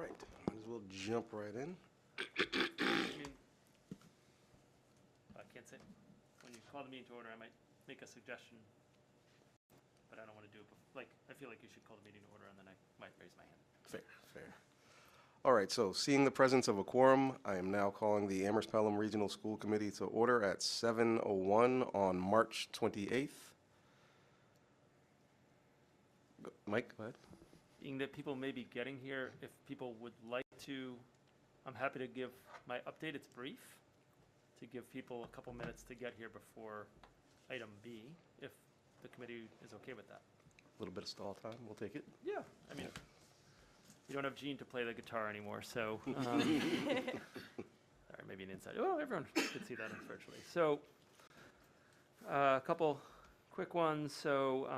right, might as well jump right in. I mean, I can't say, when you call the meeting to order, I might make a suggestion, but I don't want to do it, like, I feel like you should call the meeting to order, and then I might raise my hand. Fair, fair. All right, so seeing the presence of a quorum, I am now calling the Amherst Pelham Regional School Committee to order at 7:01 on March 28th. Mike, go ahead. Being that people may be getting here, if people would like to, I'm happy to give my update. It's brief, to give people a couple minutes to get here before item B, if the committee is okay with that. A little bit of stall time, we'll take it. Yeah, I mean, you don't have Gene to play the guitar anymore, so. Sorry, maybe an inside. Oh, everyone could see that virtually. So, a couple quick ones. So,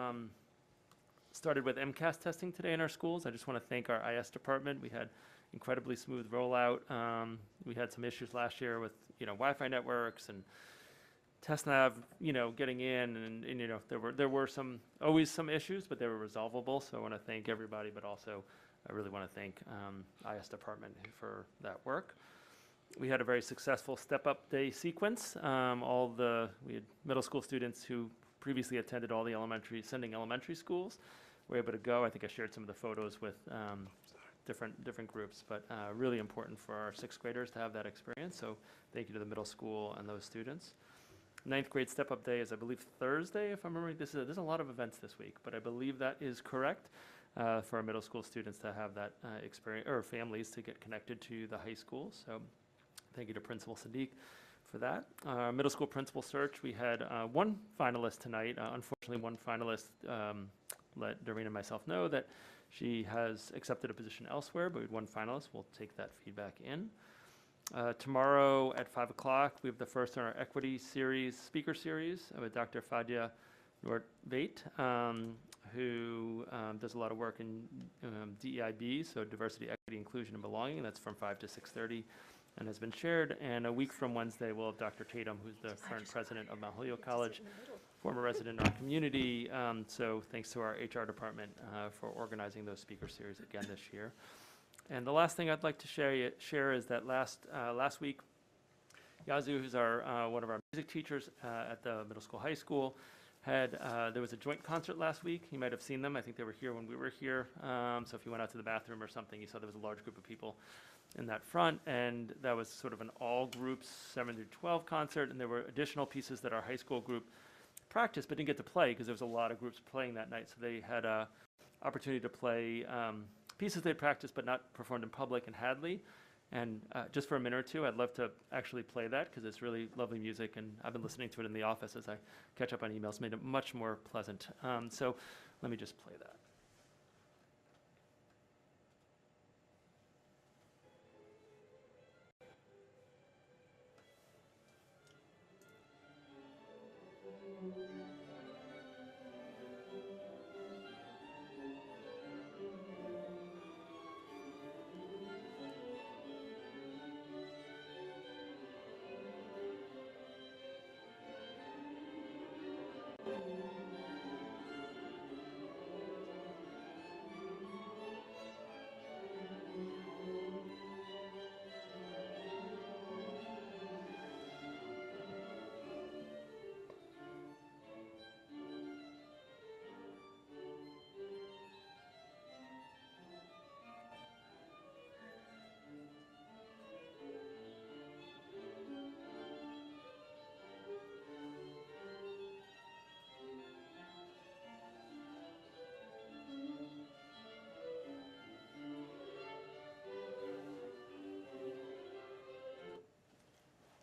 started with MCAS testing today in our schools. I just want to thank our IS department. We had incredibly smooth rollout. We had some issues last year with, Wi-Fi networks and TestNav, getting in, and there were always some issues, but they were resolvable. So I want to thank everybody, but also I really want to thank IS department for that work. We had a very successful step-up day sequence. We had middle school students who previously attended all the sending elementary schools were able to go. I think I shared some of the photos with different groups, but really important for our sixth graders to have that experience. So thank you to the middle school and those students. Ninth grade step-up day is, I believe, Thursday, if I'm remembering. There's a lot of events this week, but I believe that is correct for our middle school students to have that experience, or families to get connected to the high school. So thank you to Principal Sadiq for that. Middle school principal search, we had one finalist tonight. Unfortunately, one finalist let Doreen and myself know that she has accepted a position elsewhere, but we had one finalist. We'll take that feedback in. Tomorrow at 5 o'clock, we have the first in our equity series, speaker series, with Dr. Fadia Nordveit, who does a lot of work in DEIB, so diversity, equity, inclusion, and belonging. That's from 5 to 6:30 and has been shared. And a week from Wednesday, we'll have Dr. Tatum, who's the current president of Mount Holyoke College, former resident in our community. So thanks to our HR department for organizing those speaker series again this year. And the last thing I'd like to share is that last week, Yazoo, who's one of our music teachers at the middle school, high school, there was a joint concert last week. You might have seen them. I think they were here when we were here. So if you went out to the bathroom or something, you saw there was a large group of people in that front, and that was sort of an all groups 7 through 12 concert, and there were additional pieces that our high school group practiced but didn't get to play because there was a lot of groups playing that night. So they had an opportunity to play pieces they practiced but not performed in public in Hadley. And just for a minute or two, I'd love to actually play that because it's really lovely music, and I've been listening to it in the office as I catch up on emails. Made it much more pleasant. So let me just play that.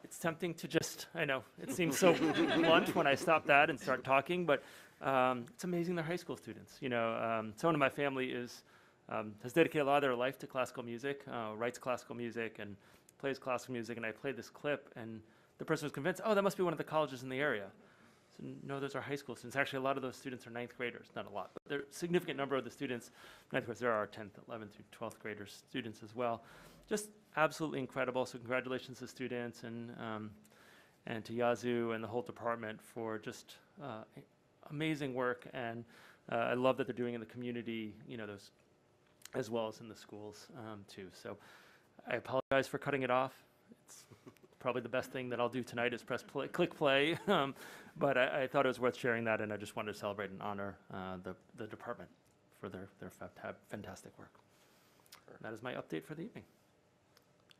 It's tempting to just, I know, it seems so blunt when I stop that and start talking, but it's amazing they're high school students. Someone in my family has dedicated a lot of their life to classical music, writes classical music and plays classical music, and I played this clip, and the person was convinced, oh, that must be one of the colleges in the area. So no, those are high school students. Actually, a lot of those students are ninth graders, not a lot, but there are a significant number of the students, ninth graders, there are 10th, 11th through 12th graders students as well. Just absolutely incredible. So congratulations to students and to Yazoo and the whole department for just amazing work. And I love that they're doing in the community, those as well as in the schools too. So I apologize for cutting it off. It's probably the best thing that I'll do tonight is press play, click play. But I thought it was worth sharing that, and I just wanted to celebrate and honor the department for their fantastic work. That is my update for the evening.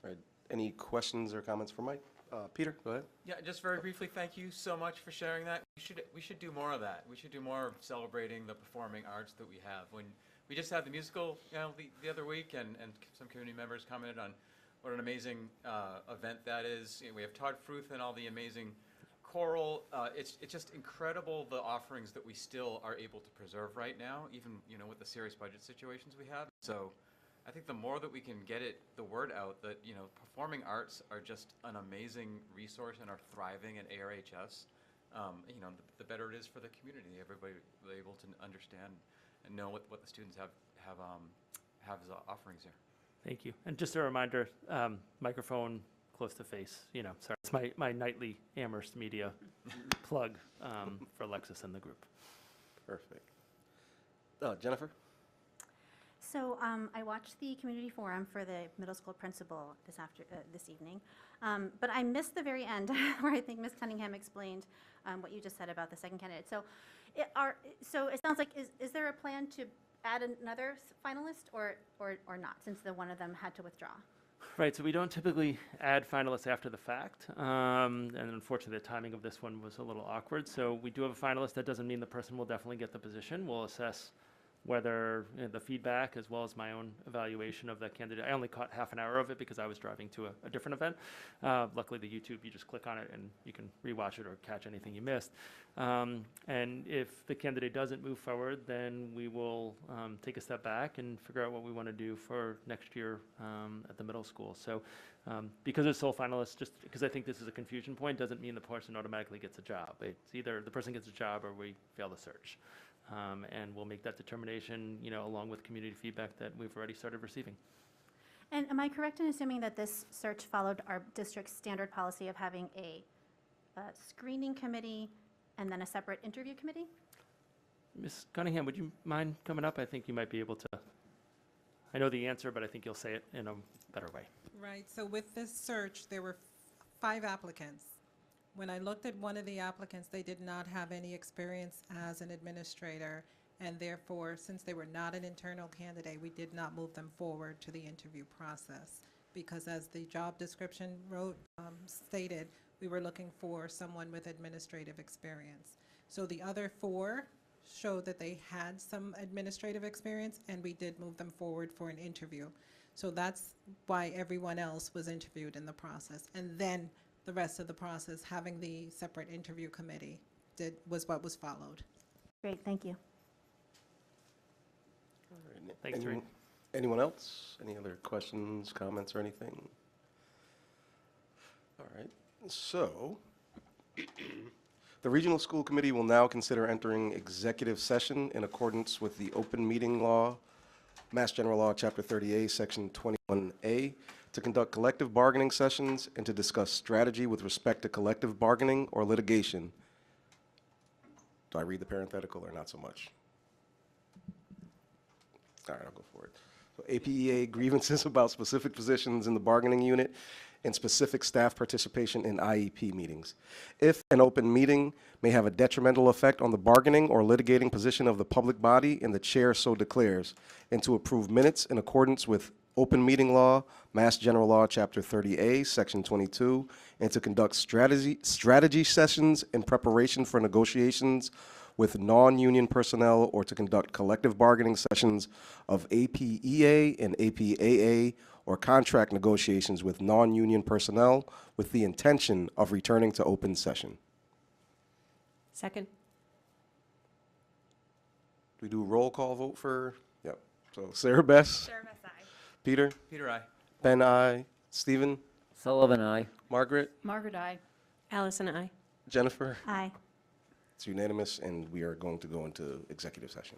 All right. Any questions or comments for Mike? Peter, go ahead. Yeah, just very briefly, thank you so much for sharing that. We should do more of that. We should do more of celebrating the performing arts that we have. When we just had the musical, the other week, and some community members commented on what an amazing event that is. We have Todd Fruth and all the amazing choral. It's just incredible the offerings that we still are able to preserve right now, even with the serious budget situations we have. So I think the more that we can get the word out that, performing arts are just an amazing resource and are thriving at ARHS, the better it is for the community. Everybody will be able to understand and know what the students have as offerings here. Thank you. And just a reminder, microphone close to face. Sorry, it's my nightly Amherst media plug for Alexis and the group. Perfect. Jennifer? So I watched the community forum for the middle school principal this evening, but I missed the very end where I think Ms. Cunningham explained what you just said about the second candidate. So it sounds like is there a plan to add another finalist or not, since one of them had to withdraw? Right, so we don't typically add finalists after the fact, and unfortunately the timing of this one was a little awkward. So we do have a finalist. That doesn't mean the person will definitely get the position. We'll assess whether the feedback as well as my own evaluation of that candidate. I only caught half an hour of it because I was driving to a different event. Luckily the YouTube, you just click on it and you can rewatch it or catch anything you missed. And if the candidate doesn't move forward, then we will take a step back and figure out what we want to do for next year at the middle school. So because it's sole finalists, just because I think this is a confusion point, doesn't mean the person automatically gets a job. It's either the person gets a job or we fail the search. And we'll make that determination, along with community feedback that we've already started receiving. And am I correct in assuming that this search followed our district's standard policy of having a screening committee and then a separate interview committee? Ms. Cunningham, would you mind coming up? I think you might be able to. I know the answer, but I think you'll say it in a better way. Right, so with this search, there were 5 applicants. When I looked at one of the applicants, they did not have any experience as an administrator, and therefore, since they were not an internal candidate, we did not move them forward to the interview process. Because as the job description stated, we were looking for someone with administrative experience. So the other 4 showed that they had some administrative experience, and we did move them forward for an interview. So that's why everyone else was interviewed in the process. And then the rest of the process, having the separate interview committee, was what was followed. Great, thank you. All right. Thanks, Terry. Anyone else? Any other questions, comments, or anything? All right. So the Regional School Committee will now consider entering executive session in accordance with the Open Meeting Law, Mass General Law, Chapter 30A, Section 21A, to conduct collective bargaining sessions and to discuss strategy with respect to collective bargaining or litigation. Do I read the parenthetical or not so much? All right, I'll go for it. So APEA grievances about specific positions in the bargaining unit and specific staff participation in IEP meetings. If an open meeting may have a detrimental effect on the bargaining or litigating position of the public body and the chair so declares, and to approve minutes in accordance with Open Meeting Law, Mass General Law, Chapter 30A, Section 22, and to conduct strategy sessions in preparation for negotiations with non-union personnel or to conduct collective bargaining sessions of APEA and APAA or contract negotiations with non-union personnel with the intention of returning to open session. Second. We do a roll call vote for, yep. So Sarah Bess. Sarah Bess, aye. Peter. Peter, aye. Ben, I. Stephen. Sullivan, aye. Margaret. Margaret, aye. Allison, aye. Jennifer. Aye. It's unanimous, and we are going to go into executive session.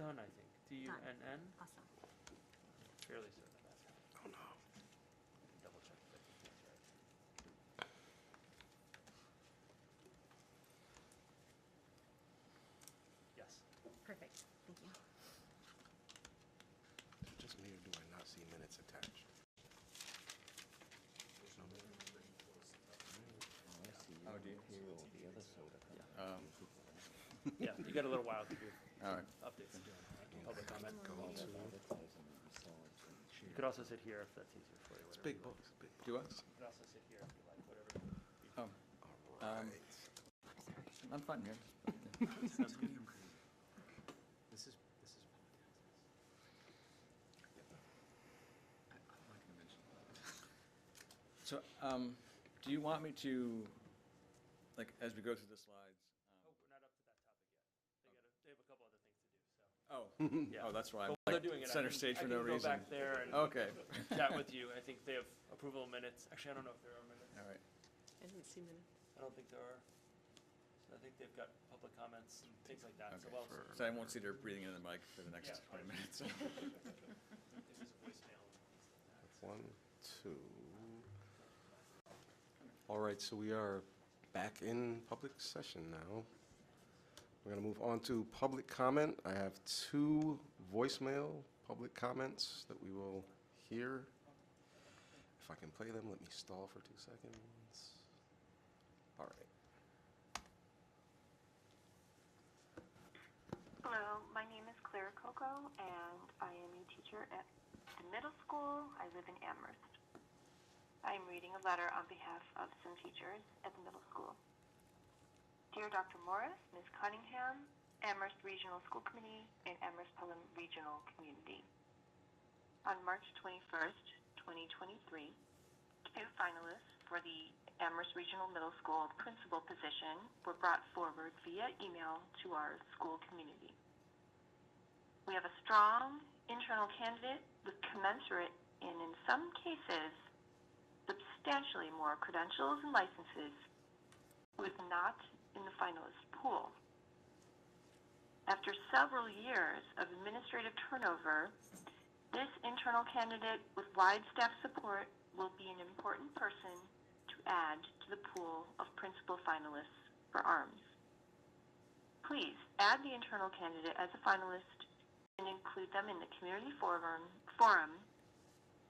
Dunn, I think. D-U-N-N? Awesome. Fairly certain that's right. Oh, no. Double check if that's right. Yes. Perfect. Thank you. Is it just me or do I not see minutes attached? Oh, do you? Yeah, you got a little while to do All right. updates. Public comment. Go to, You could also sit here if that's easier for you. it's whatever big you like. books, big. Do what? You could also sit here if you like, whatever. Oh, All right. I'm fine here. This is. So, do you want me to, like, as we go through the slides? Oh, we're not up to that topic yet. They have a couple other things to do, so. Oh, Yeah. oh, that's why I'm But while like they're doing it, center stage for no I can reason. go back there and Okay, chat with you. I think they have approval of minutes. Actually, I don't know if there are minutes. all right. I didn't see minutes. I don't think there are. So I think they've got public comments and things like that. So Okay. well, So I won't see her breathing into the mic for the next Yeah. 20 minutes. if there's a voicemail and things like that. 1, 2. All right, so we are back in public session now. We're going to move on to public comment. I have 2 voicemail public comments that we will hear. If I can play them, let me stall for 2 seconds. All right. Hello, my name is Claire Coco, and I am a teacher at the middle school. I live in Amherst. I am reading a letter on behalf of some teachers at the middle school. Dear Dr. Morris, Ms. Cunningham, Amherst Regional School Committee, and Amherst Pelham Regional Community. On March 21st, 2023, 2 finalists for the Amherst Regional Middle School principal position were brought forward via email to our school community. We have a strong internal candidate with commensurate and, in some cases, substantially more credentials and licenses who is not in the finalist pool. After several years of administrative turnover, this internal candidate with wide staff support will be an important person to add to the pool of principal finalists for ARMS. Please add the internal candidate as a finalist and include them in the community forum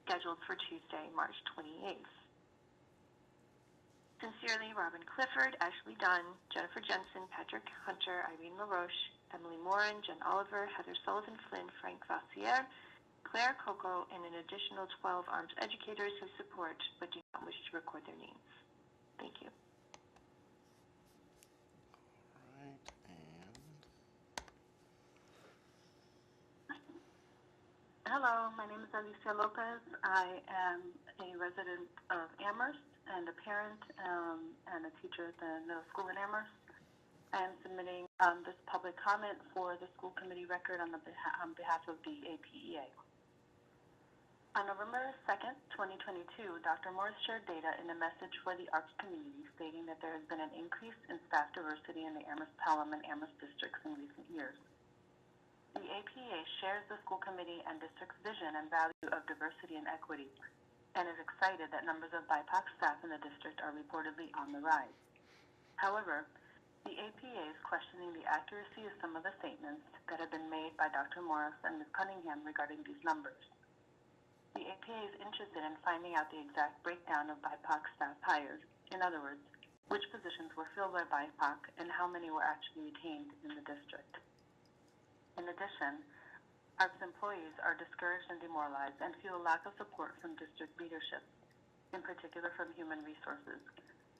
scheduled for Tuesday, March 28th. Sincerely, Robin Clifford, Ashley Dunn, Jennifer Jensen, Patrick Hunter, Irene LaRoche, Emily Morin, Jen Oliver, Heather Sullivan Flynn, Frank Vassier, Claire Coco, and an additional 12 ARMS educators who support but do not wish to record their names. Thank you. All right, and Hello, my name is Alicia Lopez. I am a resident of Amherst and a parent and a teacher at the middle school in Amherst. I am submitting this public comment for the school committee record on behalf of the APEA. On November 2nd, 2022, Dr. Morris shared data in a message for the ARPS community stating that there has been an increase in staff diversity in the Amherst, Pelham, and Amherst districts in recent years. The APEA shares the school committee and district's vision and value of diversity and equity and is excited that numbers of BIPOC staff in the district are reportedly on the rise. However, the APA is questioning the accuracy of some of the statements that have been made by Dr. Morris and Ms. Cunningham regarding these numbers. The APA is interested in finding out the exact breakdown of BIPOC staff hires. In other words, which positions were filled by BIPOC and how many were actually retained in the district. In addition, ARPS employees are discouraged and demoralized and feel a lack of support from district leadership, in particular from human resources.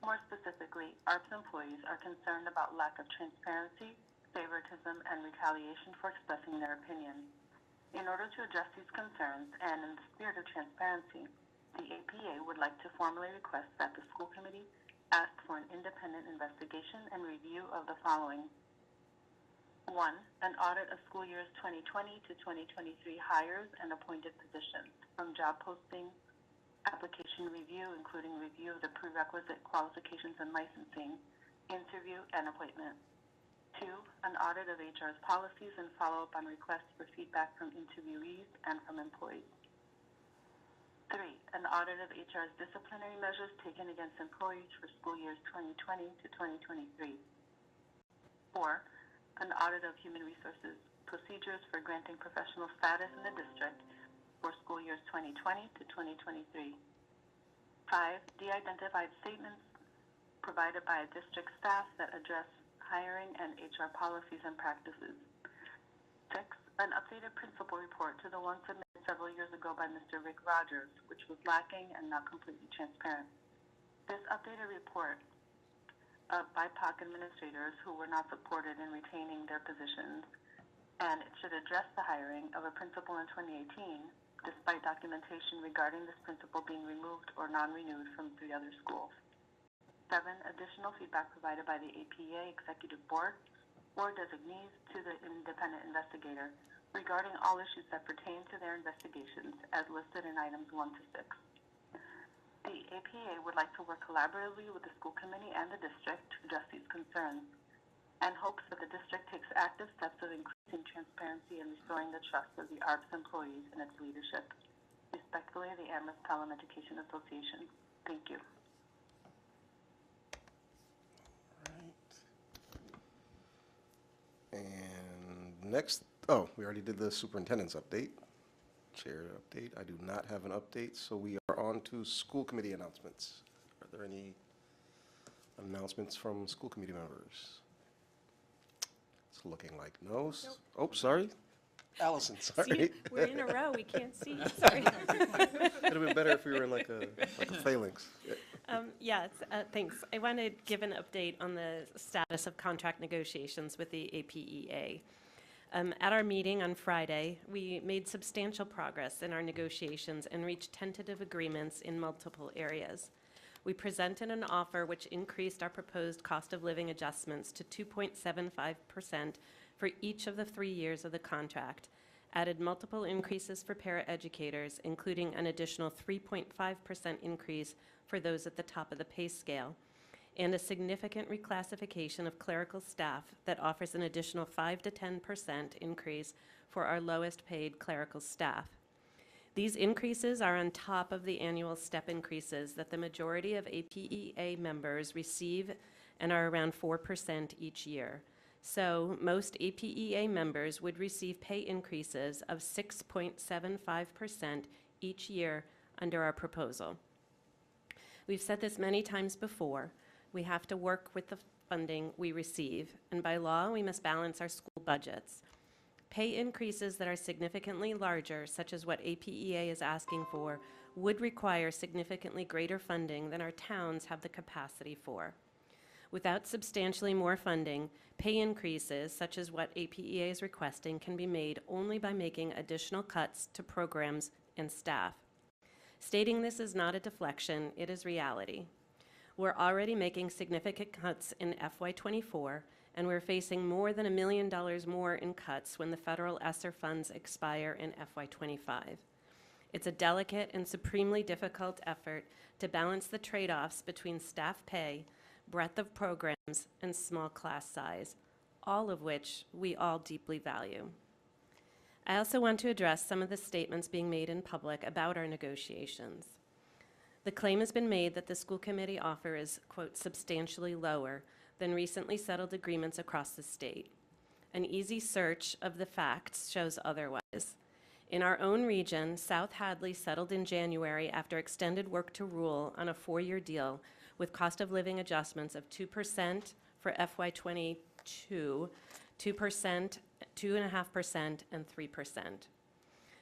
More specifically, ARPS employees are concerned about lack of transparency, favoritism, and retaliation for expressing their opinions. In order to address these concerns and in the spirit of transparency, the APA would like to formally request that the school committee ask for an independent investigation and review of the following. 1, an audit of school years 2020 to 2023 hires and appointed positions from job posting, application review, including review of the prerequisite qualifications and licensing, interview, and appointment. 2, an audit of HR's policies and follow-up on requests for feedback from interviewees and from employees. 3, an audit of HR's disciplinary measures taken against employees for school years 2020 to 2023. 4, an audit of human resources procedures for granting professional status in the district for school years 2020 to 2023. 5, de-identified statements provided by district staff that address hiring and HR policies and practices. 6, an updated principal report to the one submitted several years ago by Mr. Rick Rogers, which was lacking and not completely transparent. This updated report of BIPOC administrators who were not supported in retaining their positions, and it should address the hiring of a principal in 2018, despite documentation regarding this principal being removed or non-renewed from 3 other schools. 7, additional feedback provided by the APEA Executive Board or designees to the independent investigator regarding all issues that pertain to their investigations as listed in items 1 to 6. The APA would like to work collaboratively with the school committee and the district to address these concerns and hopes that the district takes active steps of increasing transparency and restoring the trust of the ARPS employees and its leadership. Respectfully, the Amherst Pelham Education Association. Thank you. And next, oh, we already did the superintendent's update, chair update. I do not have an update, so we are on to school committee announcements. Are there any announcements from school committee members? It's looking like no. Nope. Oh, sorry. Allison, sorry. See, we're in a row, we can't see, sorry. It'd have been better if we were in like a phalanx. Yeah. Thanks. I want to give an update on the status of contract negotiations with the APEA. At our meeting on Friday, we made substantial progress in our negotiations and reached tentative agreements in multiple areas. We presented an offer which increased our proposed cost of living adjustments to 2.75% for each of the 3 years of the contract, added multiple increases for paraeducators, including an additional 3.5% increase for those at the top of the pay scale, and a significant reclassification of clerical staff that offers an additional 5 to 10% increase for our lowest paid clerical staff. These increases are on top of the annual step increases that the majority of APEA members receive and are around 4% each year. So most APEA members would receive pay increases of 6.75% each year under our proposal. We've said this many times before. We have to work with the funding we receive, and by law, we must balance our school budgets. Pay increases that are significantly larger, such as what APEA is asking for, would require significantly greater funding than our towns have the capacity for. Without substantially more funding, pay increases, such as what APEA is requesting, can be made only by making additional cuts to programs and staff. Stating this is not a deflection, it is reality. We're already making significant cuts in FY24, and we're facing more than $1 million more in cuts when the federal ESSER funds expire in FY25. It's a delicate and supremely difficult effort to balance the trade-offs between staff pay, breadth of programs, and small class size, all of which we all deeply value. I also want to address some of the statements being made in public about our negotiations. The claim has been made that the school committee offer is, quote, substantially lower than recently settled agreements across the state. An easy search of the facts shows otherwise. In our own region, South Hadley settled in January after extended work to rule on a 4-year deal with cost of living adjustments of 2% for FY22, 2%, 2.5%, and 3%.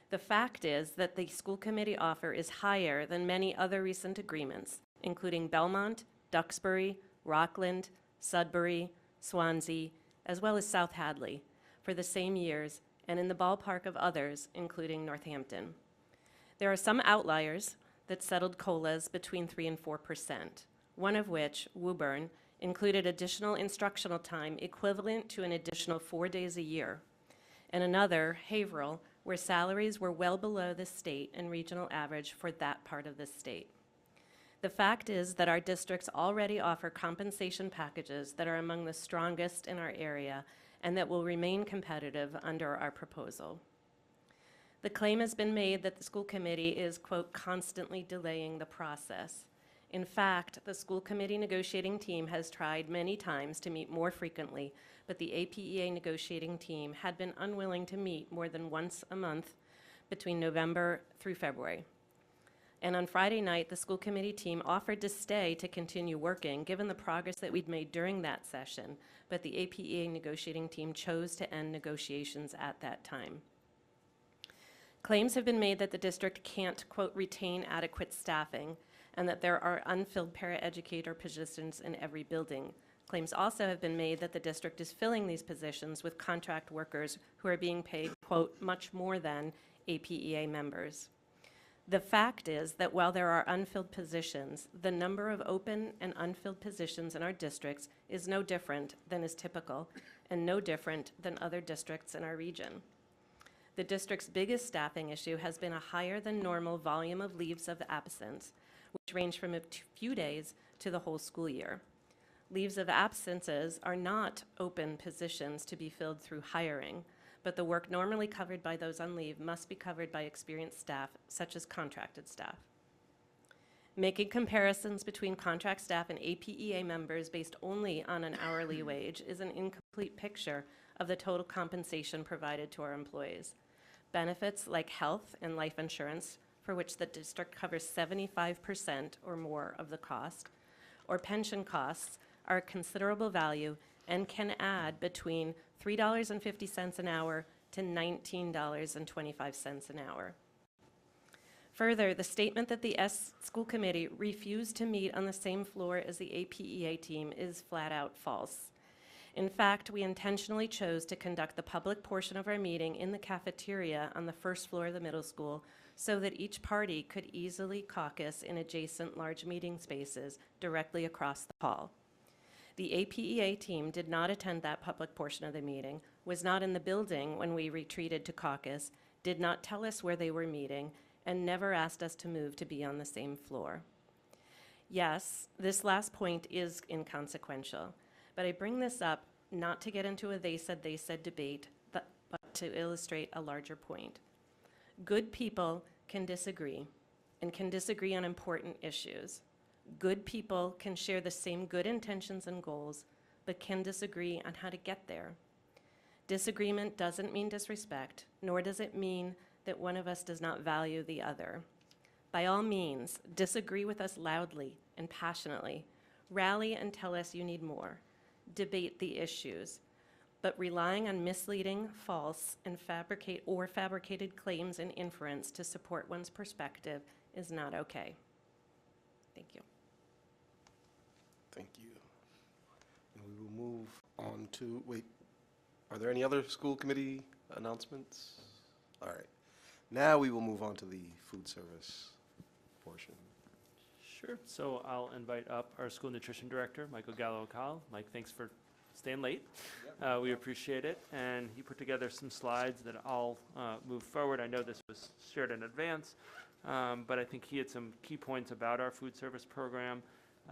The fact is that the school committee offer is higher than many other recent agreements, including Belmont, Duxbury, Rockland, Sudbury, Swansea, as well as South Hadley, for the same years, and in the ballpark of others, including Northampton. There are some outliers that settled COLAs between 3% and 4%, one of which, Woburn, included additional instructional time equivalent to an additional 4 days a year, and another, Haverhill, where salaries were well below the state and regional average for that part of the state. The fact is that our districts already offer compensation packages that are among the strongest in our area and that will remain competitive under our proposal. The claim has been made that the school committee is, quote, constantly delaying the process. In fact, the school committee negotiating team has tried many times to meet more frequently, but the APEA negotiating team had been unwilling to meet more than once a month between November through February. And on Friday night, the school committee team offered to stay to continue working, given the progress that we'd made during that session, but the APEA negotiating team chose to end negotiations at that time. Claims have been made that the district can't, quote, retain adequate staffing, and that there are unfilled paraeducator positions in every building. Claims also have been made that the district is filling these positions with contract workers who are being paid, quote, much more than APEA members. The fact is that while there are unfilled positions, the number of open and unfilled positions in our districts is no different than is typical and no different than other districts in our region. The district's biggest staffing issue has been a higher than normal volume of leaves of absence, which range from a few days to the whole school year. Leaves of absences are not open positions to be filled through hiring, but the work normally covered by those on leave must be covered by experienced staff, such as contracted staff. Making comparisons between contract staff and APEA members based only on an hourly wage is an incomplete picture of the total compensation provided to our employees. Benefits like health and life insurance, for which the district covers 75% or more of the cost, or pension costs are a considerable value and can add between $3.50 an hour to $19.25 an hour. Further, the statement that the school committee refused to meet on the same floor as the APEA team is flat out false. In fact, we intentionally chose to conduct the public portion of our meeting in the cafeteria on the first floor of the middle school so that each party could easily caucus in adjacent large meeting spaces directly across the hall. The APEA team did not attend that public portion of the meeting, was not in the building when we retreated to caucus, did not tell us where they were meeting, and never asked us to move to be on the same floor. Yes, this last point is inconsequential, but I bring this up not to get into a they said debate, but to illustrate a larger point. Good people can disagree, and can disagree on important issues. Good people can share the same good intentions and goals, but can disagree on how to get there. Disagreement doesn't mean disrespect, nor does it mean that one of us does not value the other. By all means, disagree with us loudly and passionately. Rally and tell us you need more. Debate the issues. But relying on misleading, false, and fabricated claims and inference to support one's perspective is not okay. Thank you. Thank you. And we will move on to, are there any other school committee announcements? All right. Now we will move on to the food service portion. Sure. So I'll invite up our school nutrition director, Michael Gallo-Cal. Mike, thanks for staying late. We appreciate it. And he put together some slides that I'll move forward. I know this was shared in advance, but I think he had some key points about our food service program,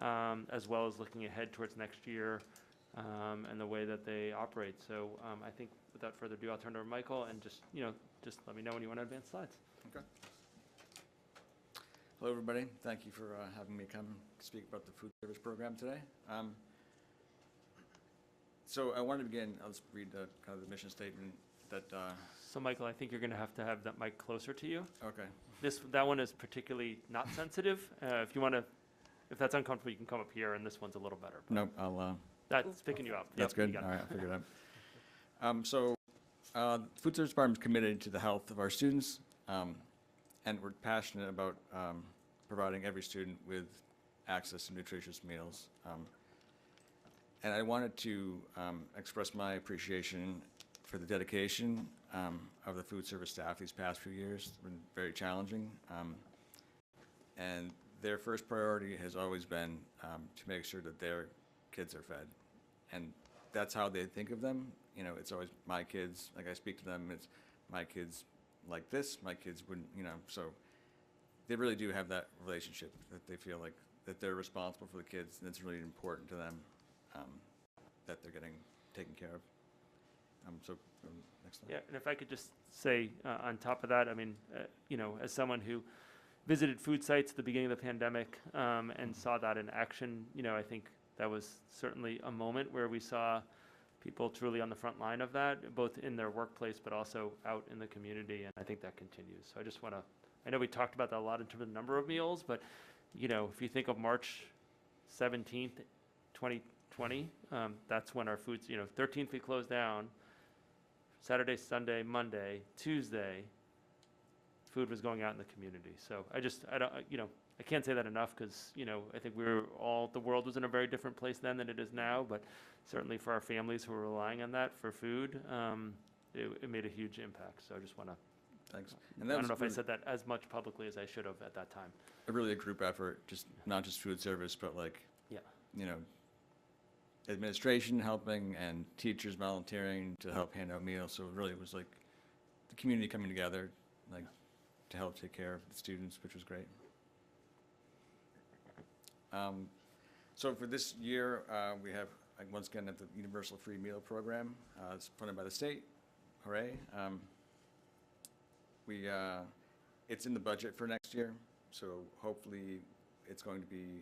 as well as looking ahead towards next year and the way that they operate. So I think without further ado, I'll turn it over to Michael and just let me know when you want to advance slides. Okay. Hello, everybody. Thank you for having me come speak about the food service program today. So I wanted to begin, I'll just read kind of the mission statement that... So Michael, I think you're going to have that mic closer to you. Okay. That one is particularly not sensitive. If that's uncomfortable, you can come up here, and this one's a little better. No, I'll... That's picking you up. That's Yep, good. you got All it. right, I'll figure it out. So food service department is committed to the health of our students, and we're passionate about providing every student with access to nutritious meals. And I wanted to express my appreciation for the dedication of the food service staff these past few years. It's been very challenging. And their first priority has always been to make sure that their kids are fed. And that's how they think of them. You know, it's always my kids, like I speak to them, it's my kids like this, my kids wouldn't, so they really do have that relationship that they feel like that they're responsible for the kids, and it's really important to them that they're getting taken care of. Next slide. Yeah, and if I could just say on top of that, I mean, as someone who visited food sites at the beginning of the pandemic and saw that in action, I think that was certainly a moment where we saw people truly on the front line of that, both in their workplace but also out in the community, and I think that continues. So I just want to, I know we talked about that a lot in terms of the number of meals, but if you think of March 17th, 2020, that's when our foods, 13th we closed down, Saturday, Sunday, Monday, Tuesday, food was going out in the community. So I can't say that enough because, I think the world was in a very different place then than it is now, but certainly for our families who were relying on that for food, it made a huge impact. So I just want to, Thanks. I don't know if I said that as much publicly as I should have at that time. Really a group effort, not just food service, but Yeah. Administration helping and teachers volunteering to help hand out meals. So it really was like the community coming together, to help take care of the students, which was great. So for this year, we have, once again, at the Universal Free Meal Program. It's funded by the state. Hooray. It's in the budget for next year, so hopefully it's going to be,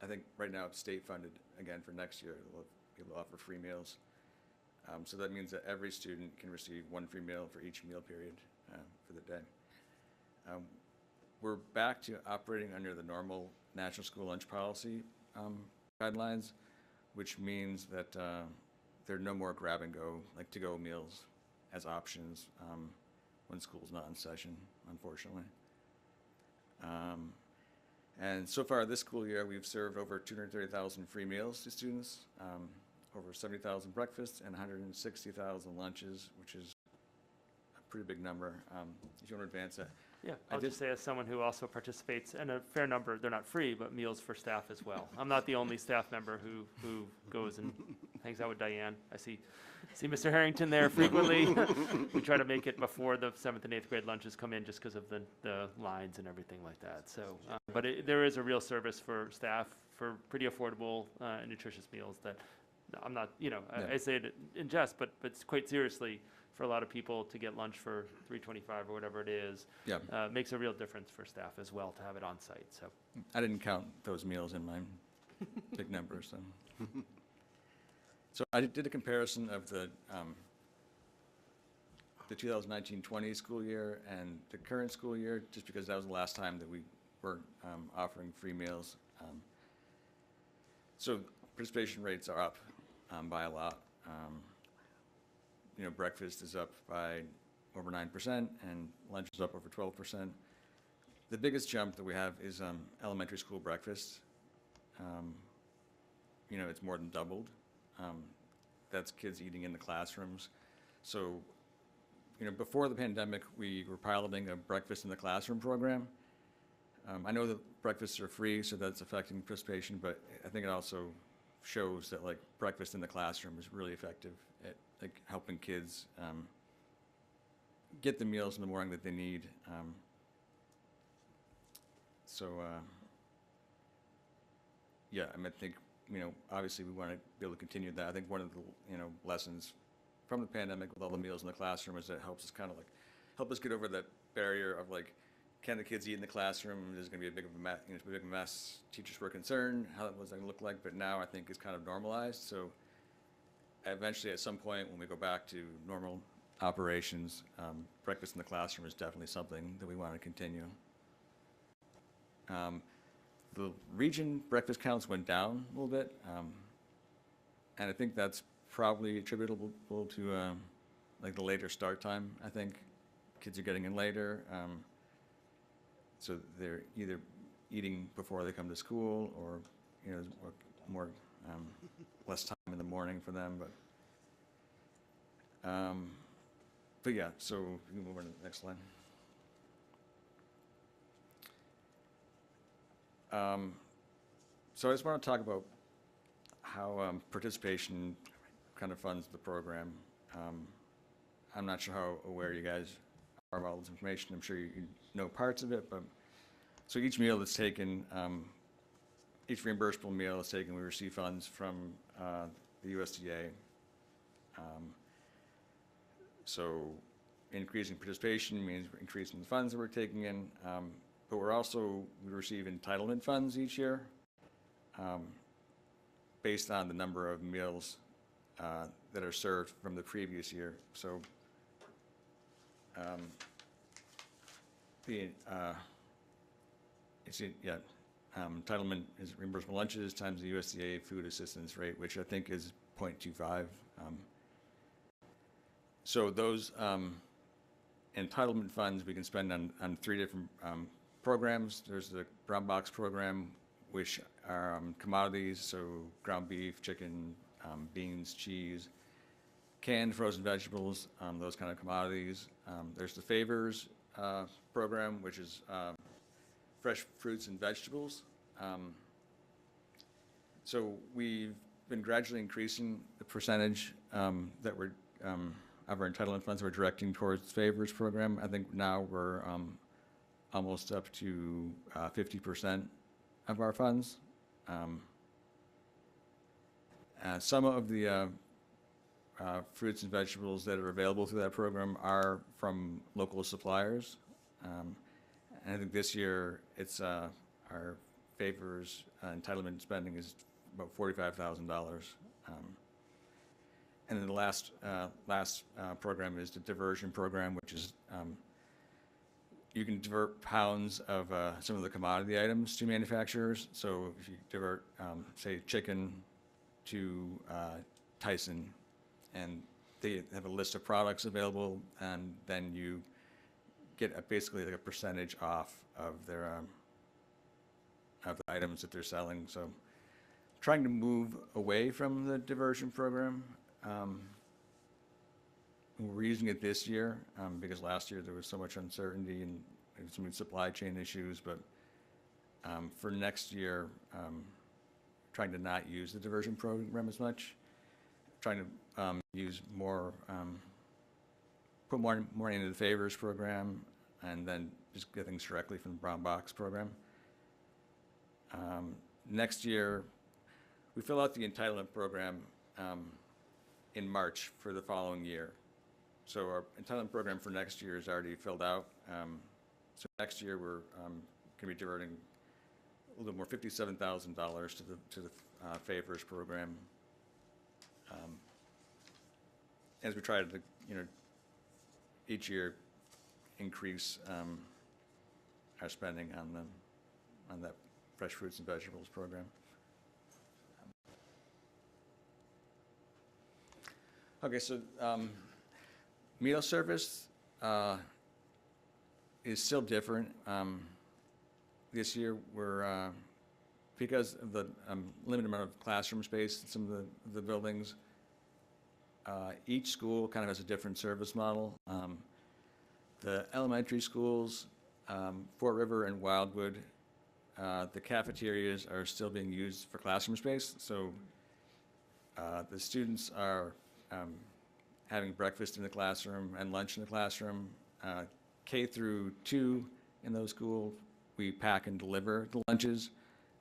I think right now it's state funded again for next year. We'll be able to offer free meals. So that means that every student can receive one free meal for each meal period for the day. We're back to operating under the normal National School Lunch Policy guidelines, which means that there are no more grab-and-go, to-go meals as options when school's not in session, unfortunately. And so far this school year, we've served over 230,000 free meals to students, over 70,000 breakfasts, and 160,000 lunches, which is a pretty big number. If you want to advance that. Yeah, I'll just say as someone who also participates in a fair number, they're not free, but meals for staff as well. I'm not the only staff member who goes and hangs out with Diane. I see Mr. Harrington there frequently. We try to make it before the 7th and 8th grade lunches come in just because of the lines and everything like that. So, but there is a real service for staff for pretty affordable and nutritious meals that I'm not, I say it in jest, but it's quite seriously. For a lot of people to get lunch for $3.25 or whatever it is, makes a real difference for staff as well to have it on site. So I didn't count those meals in my big numbers. So I did a comparison of the 2019-20 school year and the current school year, just because that was the last time that we were offering free meals. So participation rates are up by a lot. Breakfast is up by over 9%, and lunch is up over 12%. The biggest jump that we have is elementary school breakfast. It's more than doubled. That's kids eating in the classrooms. So, before the pandemic, we were piloting a breakfast in the classroom program. I know that breakfasts are free, so that's affecting participation, but I think it also shows that breakfast in the classroom is really effective at helping kids get the meals in the morning that they need. Yeah, I think obviously we want to be able to continue that. I think one of the lessons from the pandemic with all the meals in the classroom is that it helps us help us get over that barrier of can the kids eat in the classroom? There's going to be a big mess. Teachers were concerned how that was going to look like, but now I think it's kind of normalized. So eventually, at some point, when we go back to normal operations, breakfast in the classroom is definitely something that we want to continue. The region breakfast counts went down a little bit, and I think that's probably attributable to the later start time. I think kids are getting in later. So they're either eating before they come to school, or there's more less time in the morning for them. But yeah, so we can move on to the next slide. So I just want to talk about how participation kind of funds the program. I'm not sure how aware you guys are of all this information. I'm sure you know parts of it, but So each meal that's taken, each reimbursable meal that's taken, we receive funds from the USDA. So increasing participation means increasing the funds that we're taking in, but we receive entitlement funds each year based on the number of meals that are served from the previous year. So entitlement is reimbursable lunches times the USDA food assistance rate, which I think is 0.25. So those entitlement funds we can spend on 3 different programs. There's the brown box program, which are commodities, so ground beef, chicken, beans, cheese, canned frozen vegetables, those kind of commodities. There's the favors program, which is fresh fruits and vegetables. So we've been gradually increasing the percentage that we're of our entitlement funds we're directing towards favors program. I think now we're almost up to 50% of our funds. Some of the fruits and vegetables that are available through that program are from local suppliers. And I think this year it's our favors entitlement spending is about $45,000. And then the last program is the diversion program, which is you can divert pounds of some of the commodity items to manufacturers. So if you divert, say, chicken to Tyson, and they have a list of products available, and then you get basically like a percentage off of their of the items that they're selling. So trying to move away from the diversion program. We're using it this year because last year there was so much uncertainty and so many supply chain issues, but for next year, trying to not use the diversion program as much, trying to use more, put more money into the favors program, and then just get things directly from the brown box program. Next year, we fill out the entitlement program in March for the following year. So our entitlement program for next year is already filled out. So next year we're going to be diverting a little more, $57,000 to the favors program, as we try to, each year increase our spending on that fresh fruits and vegetables program. Okay, so meal service is still different. This year, we're, because of the limited amount of classroom space in some of the buildings, each school kind of has a different service model. The elementary schools, Fort River and Wildwood, the cafeterias are still being used for classroom space. So the students are having breakfast in the classroom and lunch in the classroom. K through 2 in those schools, we pack and deliver the lunches,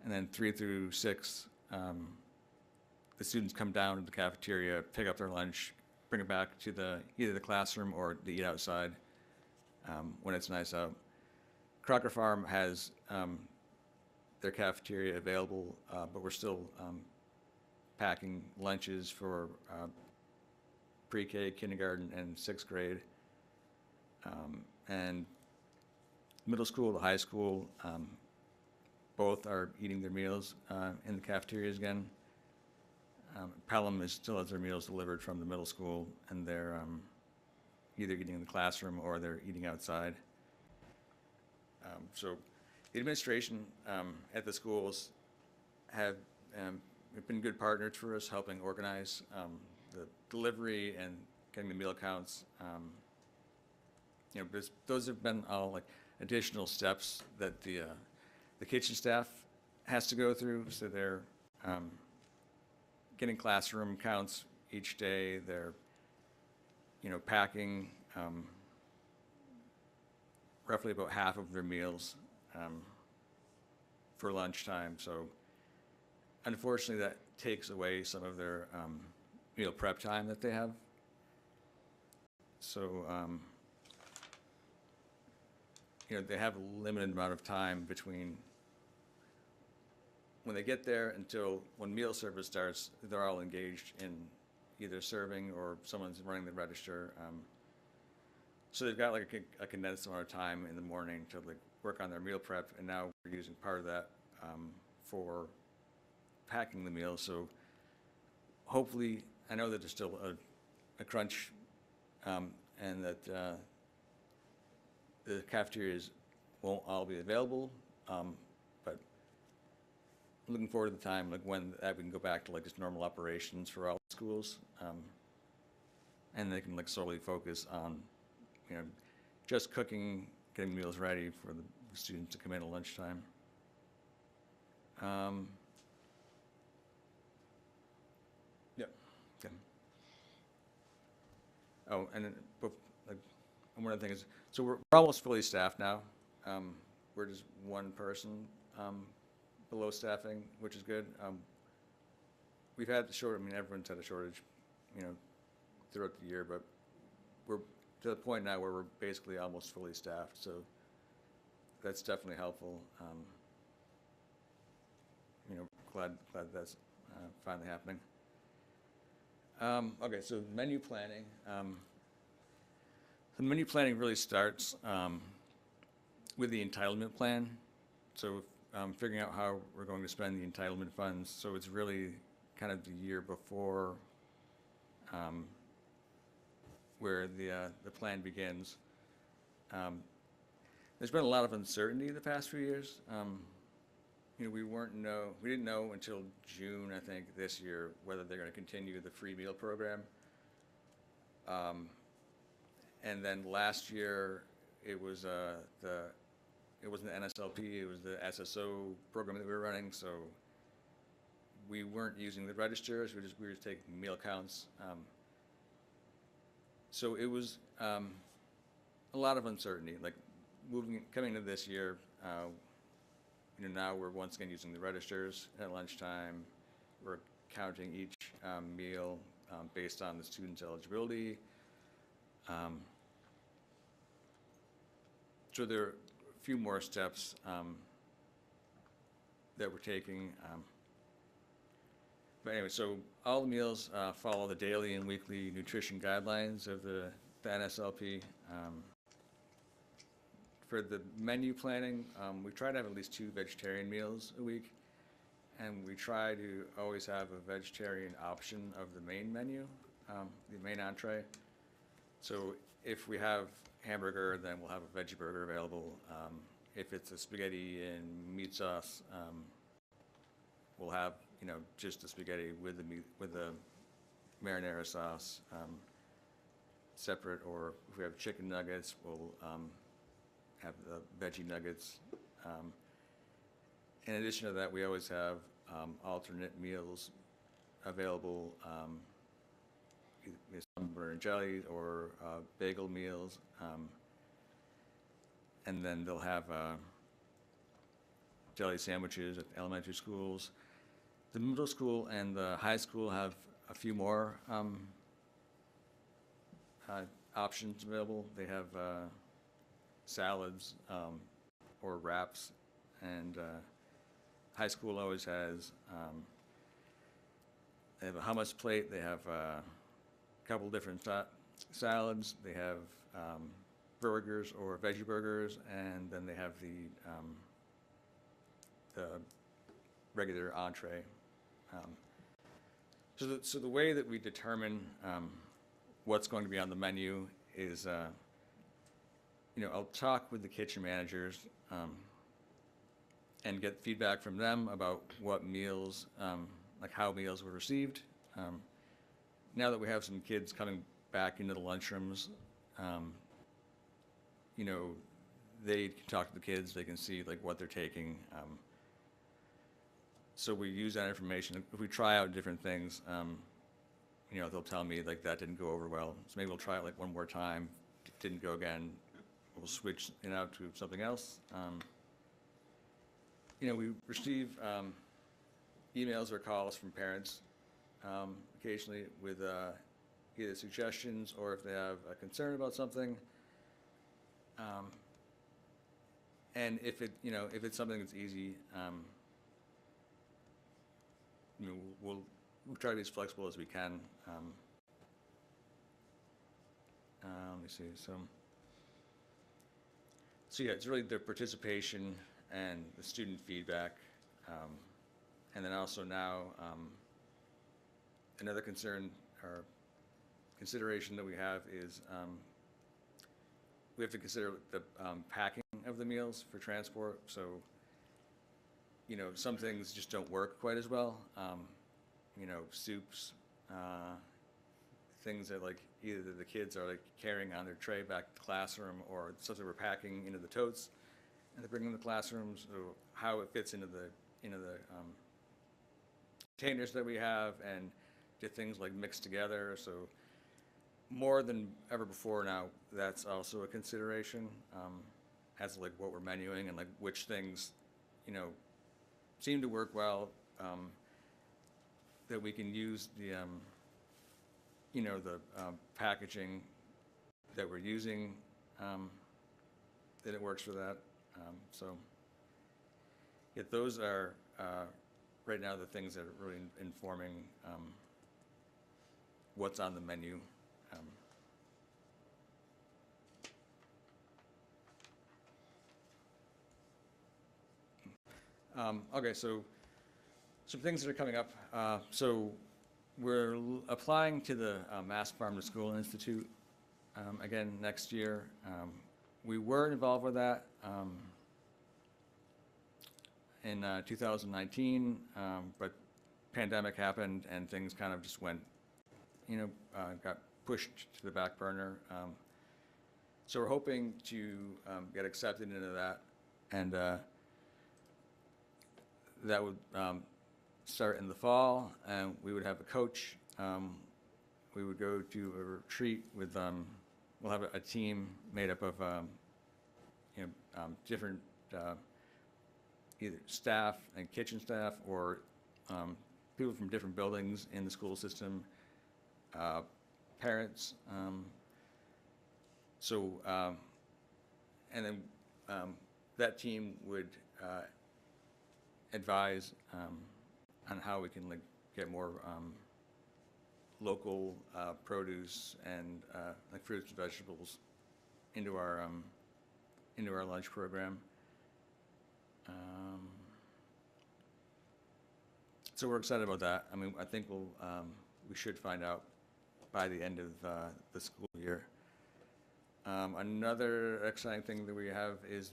and then 3 through 6, the students come down to the cafeteria, pick up their lunch, bring it back to either the classroom or to eat outside when it's nice out. Crocker Farm has their cafeteria available, but we're still packing lunches for pre-K, kindergarten, and 6th grade. And middle school to high school, both are eating their meals in the cafeterias again. Pelham still has their meals delivered from the middle school, and they're either eating in the classroom or they're eating outside. So the administration at the schools have been good partners for us, helping organize the delivery and getting the meal counts. Those have been all like additional steps that the kitchen staff has to go through. So they're getting classroom counts each day. They're packing roughly about half of their meals for lunchtime. So unfortunately, that takes away some of their meal prep time that they have. So, they have a limited amount of time between when they get there until when meal service starts. They're all engaged in either serving or someone's running the register. So they've got like a condensed amount of time in the morning to like work on their meal prep, and now we're using part of that for packing the meal. So hopefully, I know that there's still a crunch, and that the cafeterias won't all be available, but looking forward to the time like when that we can go back to like just normal operations for all schools, and they can like solely focus on just cooking, getting meals ready for the students to come in at lunchtime. Yep. Okay. Oh, and then, like, one of the things, so we're almost fully staffed now. We're just one person below staffing, which is good. We've had the shortage. I mean, everyone's had a shortage, throughout the year, but we're to the point now where we're basically almost fully staffed. So that's definitely helpful. Glad that's finally happening. Okay, so menu planning. The menu planning really starts with the entitlement plan. So figuring out how we're going to spend the entitlement funds. So it's really kind of the year before where the plan begins. There's been a lot of uncertainty the past few years. We didn't know until June, I think, this year, whether they're going to continue the free meal program. And then last year, it wasn't the NSLP, it was the SSO program that we were running. So we weren't using the registers, we were just taking meal counts. So it was a lot of uncertainty. Like coming to this year, now we're once again using the registers at lunchtime. We're counting each meal based on the student's eligibility. So there are a few more steps that we're taking. But anyway, so all the meals follow the daily and weekly nutrition guidelines of the NSLP. For the menu planning, we try to have at least 2 vegetarian meals a week, and we try to always have a vegetarian option of the main menu, the main entree. So if we have hamburger, then we'll have a veggie burger available. If it's a spaghetti and meat sauce, we'll have just the spaghetti with the marinara sauce separate. Or if we have chicken nuggets, we'll have the veggie nuggets. In addition to that, we always have alternate meals available, either butter and jelly or bagel meals. And then they'll have jelly sandwiches at elementary schools. The middle school and the high school have a few more options available. They have salads or wraps, and high school always has, they have a hummus plate, they have a couple different salads, they have burgers or veggie burgers, and then they have the regular entree. So the way that we determine what's going to be on the menu is, I'll talk with the kitchen managers and get feedback from them about what meals, like how meals were received. Now that we have some kids coming back into the lunchrooms, they can talk to the kids, they can see like what they're taking. So we use that information. If we try out different things, they'll tell me like that didn't go over well. So maybe we'll try it like one more time. If it didn't go again, we'll switch it out to something else. we receive emails or calls from parents occasionally with either suggestions or if they have a concern about something. And if it's something that's easy, we'll try to be as flexible as we can. Let me see. So yeah, it's really the participation and the student feedback, and then also now another concern or consideration that we have is we have to consider the packing of the meals for transport. So, some things just don't work quite as well. Soups, things that like either the kids are like carrying on their tray back to the classroom or stuff that we're packing into the totes and they're bringing to the classrooms. So how it fits into the containers that we have and do things like mixed together. So more than ever before now, that's also a consideration as like what we're menuing and like which things, seem to work well, that we can use the, packaging that we're using, that it works for that. So yeah, those are right now the things that are really informing what's on the menu. Okay, so some things that are coming up. So we're applying to the Mass Farm to School Institute again next year. We were involved with that in 2019, but pandemic happened and things kind of just went, got pushed to the back burner. So we're hoping to get accepted into that, and that would start in the fall, and we would have a coach. We would go to a retreat with, we'll have a team made up of, different either staff and kitchen staff or people from different buildings in the school system, parents. And then that team would advise on how we can like get more local produce and like fruits and vegetables into our lunch program. So we're excited about that. I mean, I think we should find out by the end of the school year. Another exciting thing that we have is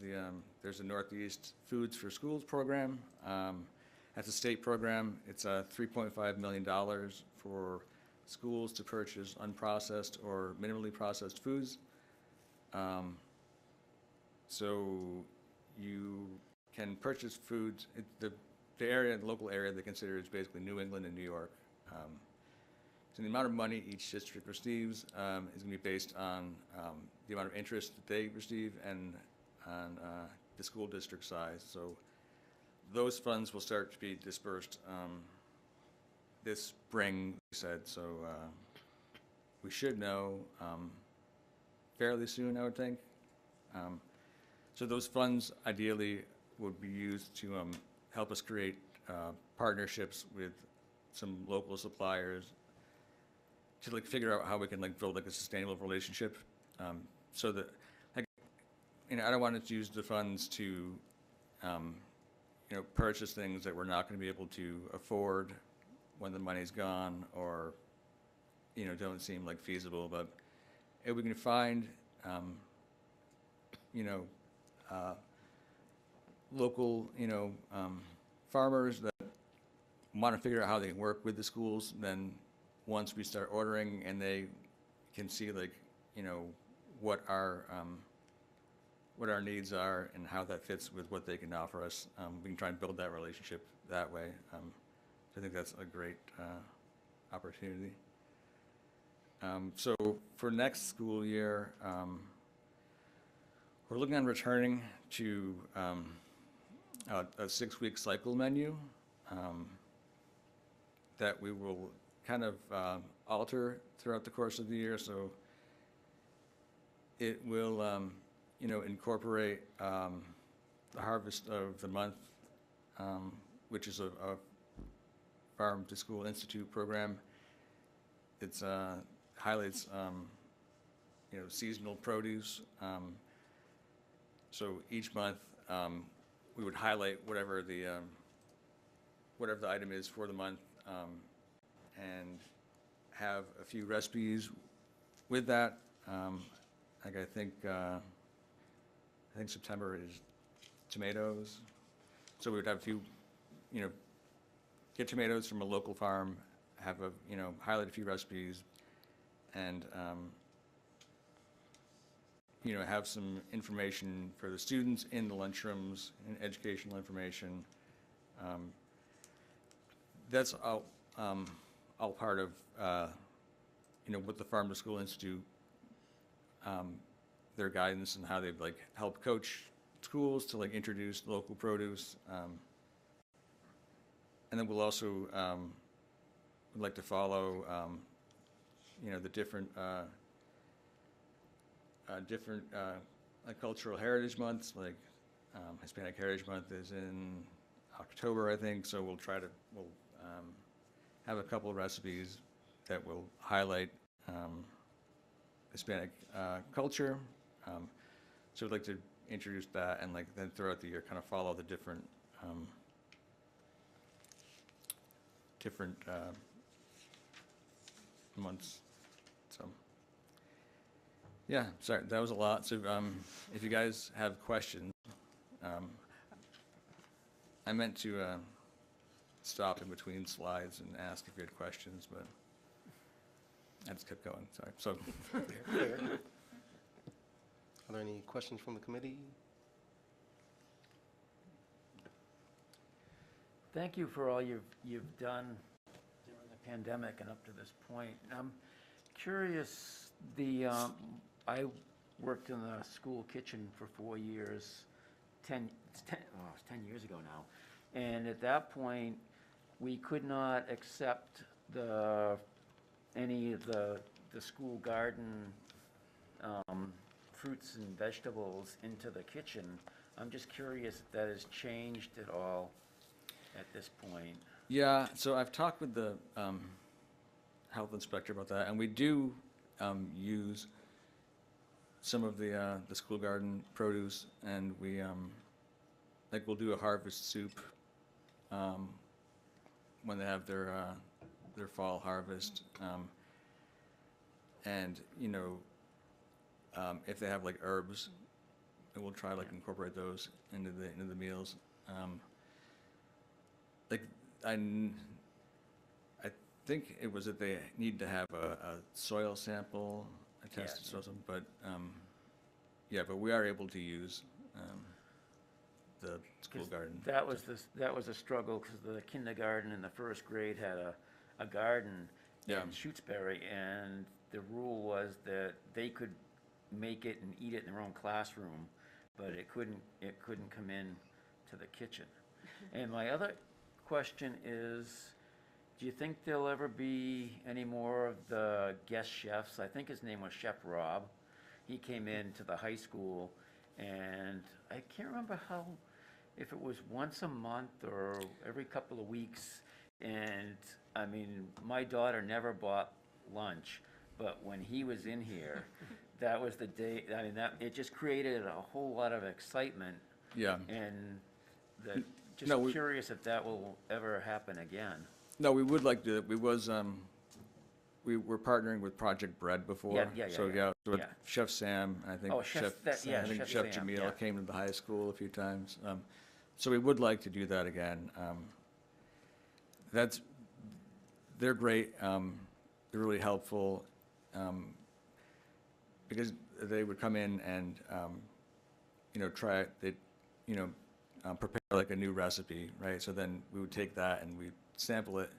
there's a Northeast Foods for Schools program. That's a state program. It's $3.5 million for schools to purchase unprocessed or minimally processed foods. So you can purchase foods. The local area they consider is basically New England and New York. So the amount of money each district receives is going to be based on the amount of interest that they receive and on the school district size. So those funds will start to be dispersed this spring, we said. So we should know fairly soon, I would think. So those funds ideally would be used to help us create partnerships with some local suppliers to like figure out how we can like build like a sustainable relationship, so that like, I don't want to use the funds to purchase things that we're not going to be able to afford when the money's gone or don't seem like feasible. But if we can find local farmers that want to figure out how they can work with the schools, then once we start ordering and they can see like what our needs are and how that fits with what they can offer us, we can try and build that relationship that way. So I think that's a great opportunity. So for next school year, we're looking on returning to a 6-week cycle menu that we will kind of alter throughout the course of the year. So it will, incorporate the harvest of the month, which is a Farm to School Institute program. It's highlights, seasonal produce. So each month, we would highlight whatever the item is for the month, and have a few recipes with that. Like I think September is tomatoes. So we would have a few, get tomatoes from a local farm, have highlight a few recipes, and have some information for the students in the lunchrooms and educational information. That's all part of what the Farm to School Institute, their guidance and how they've helped coach schools to introduce local produce. And then we'll also would like to follow the different cultural heritage months, like Hispanic Heritage Month is in October, I think. So we'll have a couple of recipes that will highlight Hispanic culture. So we'd like to introduce that, and then throughout the year kind of follow the different months. So yeah, sorry, that was a lot. So if you guys have questions, I meant to stop in between slides and ask if you had questions, but I just kept going. Sorry. So Fair. Are there any questions from the committee? Thank you for all you've done during the pandemic and up to this point. I'm curious, I worked in the school kitchen for 4 years, 10 years ago now. And at that point, we could not accept any of the school garden fruits and vegetables into the kitchen. I'm just curious if that has changed at all at this point. yeah, so I've talked with the health inspector about that, and we do use some of the school garden produce, and we we'll do a harvest soup when they have their fall harvest, and if they have herbs, we'll try incorporate those into the meals. I think it was that they need to have a soil sample, a tested soil sample, but but we are able to use the school garden. That was a struggle, because the kindergarten and the first grade had a garden in Shutesbury, and the rule was that they could make it and eat it in their own classroom, but it couldn't come in to the kitchen. And my other question is, do you think there'll ever be any more of the guest chefs? I think his name was Chef Rob. He came into the high school, and I can't remember if it was once a month or every couple of weeks. And I mean, my daughter never bought lunch, but when he was in here, that was the day. I mean, it just created a whole lot of excitement. Yeah. And just No, curious if that will ever happen again. No, we would like to. We were partnering with Project Bread before. Yeah. So with Chef Sam, I think Chef Chef Sam, Jamil yeah. came to the high school a few times. So we would like to do that again. They're great. They're really helpful, because they would come in and try it. They prepare a new recipe, right? So then we would take that and we sample it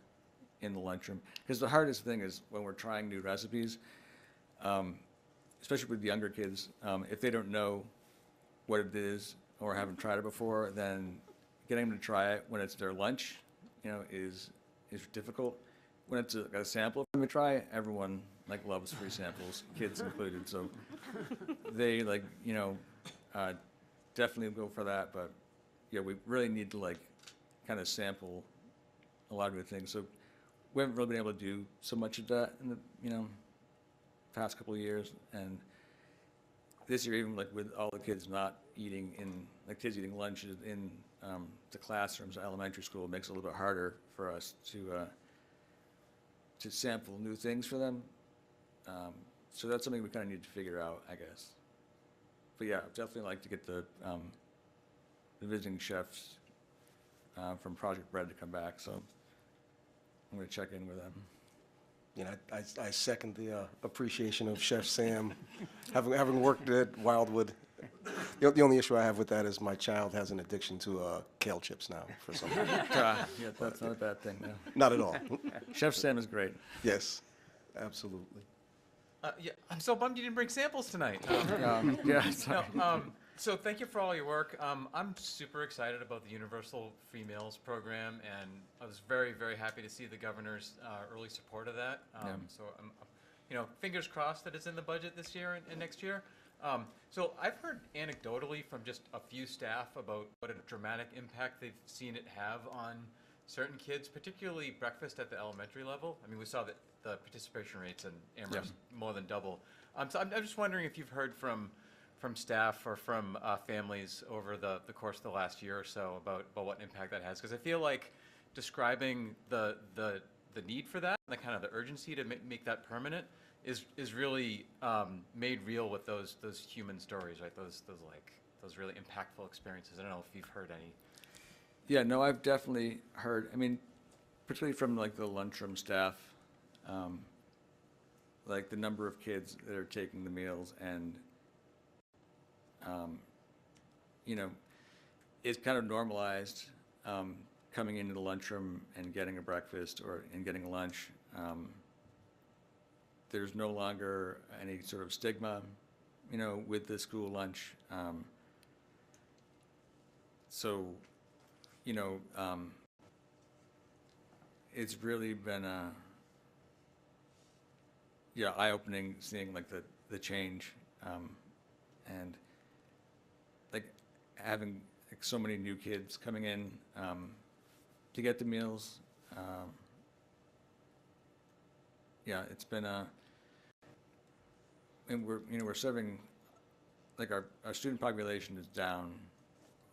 in the lunchroom. Because the hardest thing is when we're trying new recipes, especially with younger kids, if they don't know what it is or haven't tried it before, then getting them to try it when it's their lunch, is difficult. When it's a sample for them to try, everyone loves free samples, kids included. So they definitely go for that. But yeah, we really need to kind of sample a lot of good things. So we haven't really been able to do so much of that in the past couple of years. And this year, even with all the kids not eating kids eating lunch in the classrooms at elementary school, it makes it a little bit harder for us to sample new things for them. So that's something we kind of need to figure out, I guess. But yeah, I'd definitely like to get the visiting chefs from Project Bread to come back. So I'm going to check in with them. I second the appreciation of Chef Sam. Having worked at Wildwood, the only issue I have with that is my child has an addiction to kale chips now for some reason. Yeah, that's not a bad thing. No. Not at all. Chef Sam is great. Yes, absolutely. Yeah, I'm so bummed you didn't bring samples tonight. Yeah, sorry. No, so thank you for all your work. I'm super excited about the Universal Free Meals program, and I was very, very happy to see the governor's early support of that. So I'm, fingers crossed that it's in the budget this year and next year. So I've heard anecdotally from just a few staff about what a dramatic impact they've seen it have on certain kids, particularly breakfast at the elementary level. I mean, we saw that the participation rates in Amherst more than double. So I'm just wondering if you've heard from staff or from families over the course of the last year or so about what impact that has, because I feel like describing the need for that, and the kind of the urgency to make that permanent is really made real with those human stories, right? Those really impactful experiences. I don't know if you've heard any. Yeah, no, I've definitely heard. I mean, particularly from the lunchroom staff, the number of kids that are taking the meals, and it's kind of normalized coming into the lunchroom and getting a breakfast and getting a lunch. There's no longer any sort of stigma, with the school lunch. So, it's really been eye-opening seeing the change, and having so many new kids coming in to get the meals. It's been and we're serving, our student population is down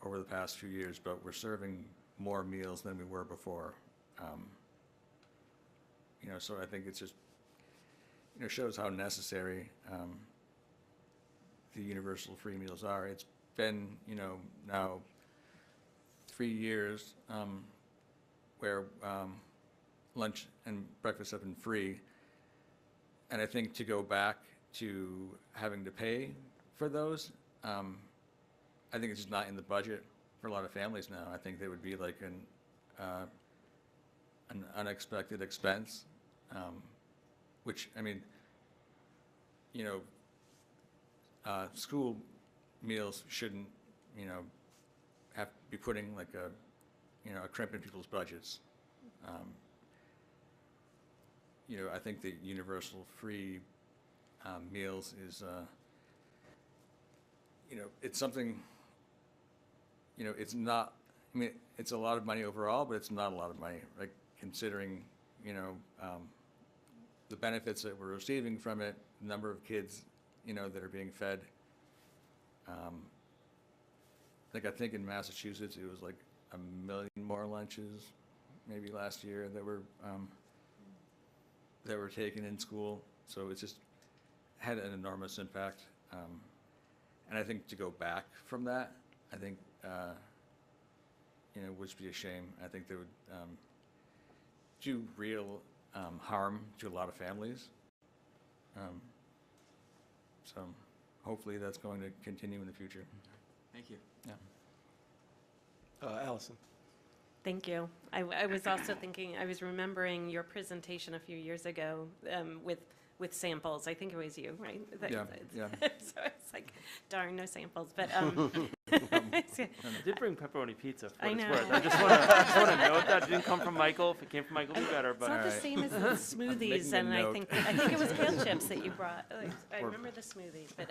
over the past few years, but we're serving more meals than we were before. So I think it's just, shows how necessary the universal free meals are. It's been, now 3 years where lunch and breakfast have been free. And I think to go back to having to pay for those, I think it's just not in the budget for a lot of families now. I think they would be an unexpected expense, which, I mean, school meals shouldn't, have to be putting a crimp in people's budgets. I think the universal free meals is, it's something, it's not, I mean, it's a lot of money overall, but it's not a lot of money, considering, the benefits that we're receiving from it, the number of kids, that are being fed. I think in Massachusetts, it was 1 million more lunches maybe last year that were taken in school. So it's just had an enormous impact. And I think to go back from that, I think, would be a shame. I think they would do real harm to a lot of families. So hopefully that's going to continue in the future. Thank you. Yeah. Allison. Thank you. I was also thinking, I was remembering your presentation a few years ago with samples. I think it was you, right? Yeah. So it's darn, no samples. But I did bring pepperoni pizza for I what it's know. worth. I just want to note that it didn't come from Michael. If it came from Michael, it'd be better, It's but. not the Alright. same as the smoothies, making a and I note. think it was kale chips that you brought. I Or- remember the smoothies, but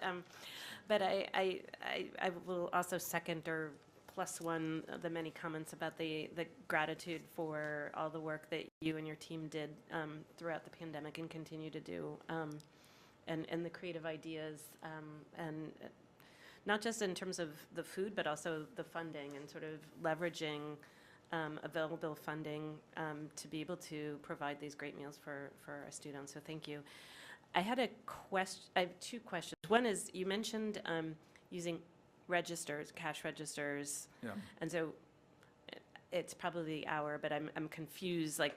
I will also second or plus one the many comments about the gratitude for all the work that you and your team did throughout the pandemic and continue to do, and the creative ideas, and not just in terms of the food, but also the funding and sort of leveraging available funding to be able to provide these great meals for our students. So thank you. I had a question. I have two questions. One is you mentioned using registers, cash registers, Yeah. and so it's probably the hour, but I'm confused. Like,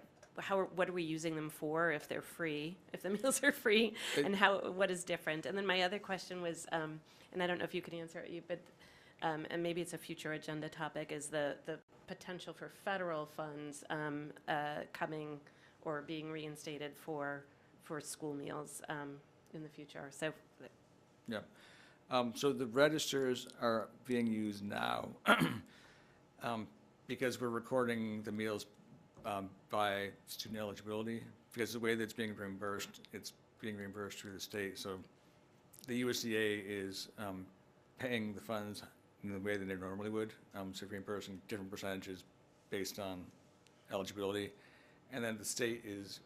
what are we using them for if they're free? If the meals are free, and what is different? And then my other question was, and I don't know if you could answer it, but and maybe it's a future agenda topic, is the potential for federal funds coming or being reinstated for school meals in the future. So, Yeah. So the registers are being used now because we're recording the meals by student eligibility, because the way that it's being reimbursed through the state. So the USDA is paying the funds in the way that they normally would, so reimbursing different percentages based on eligibility, and then the state is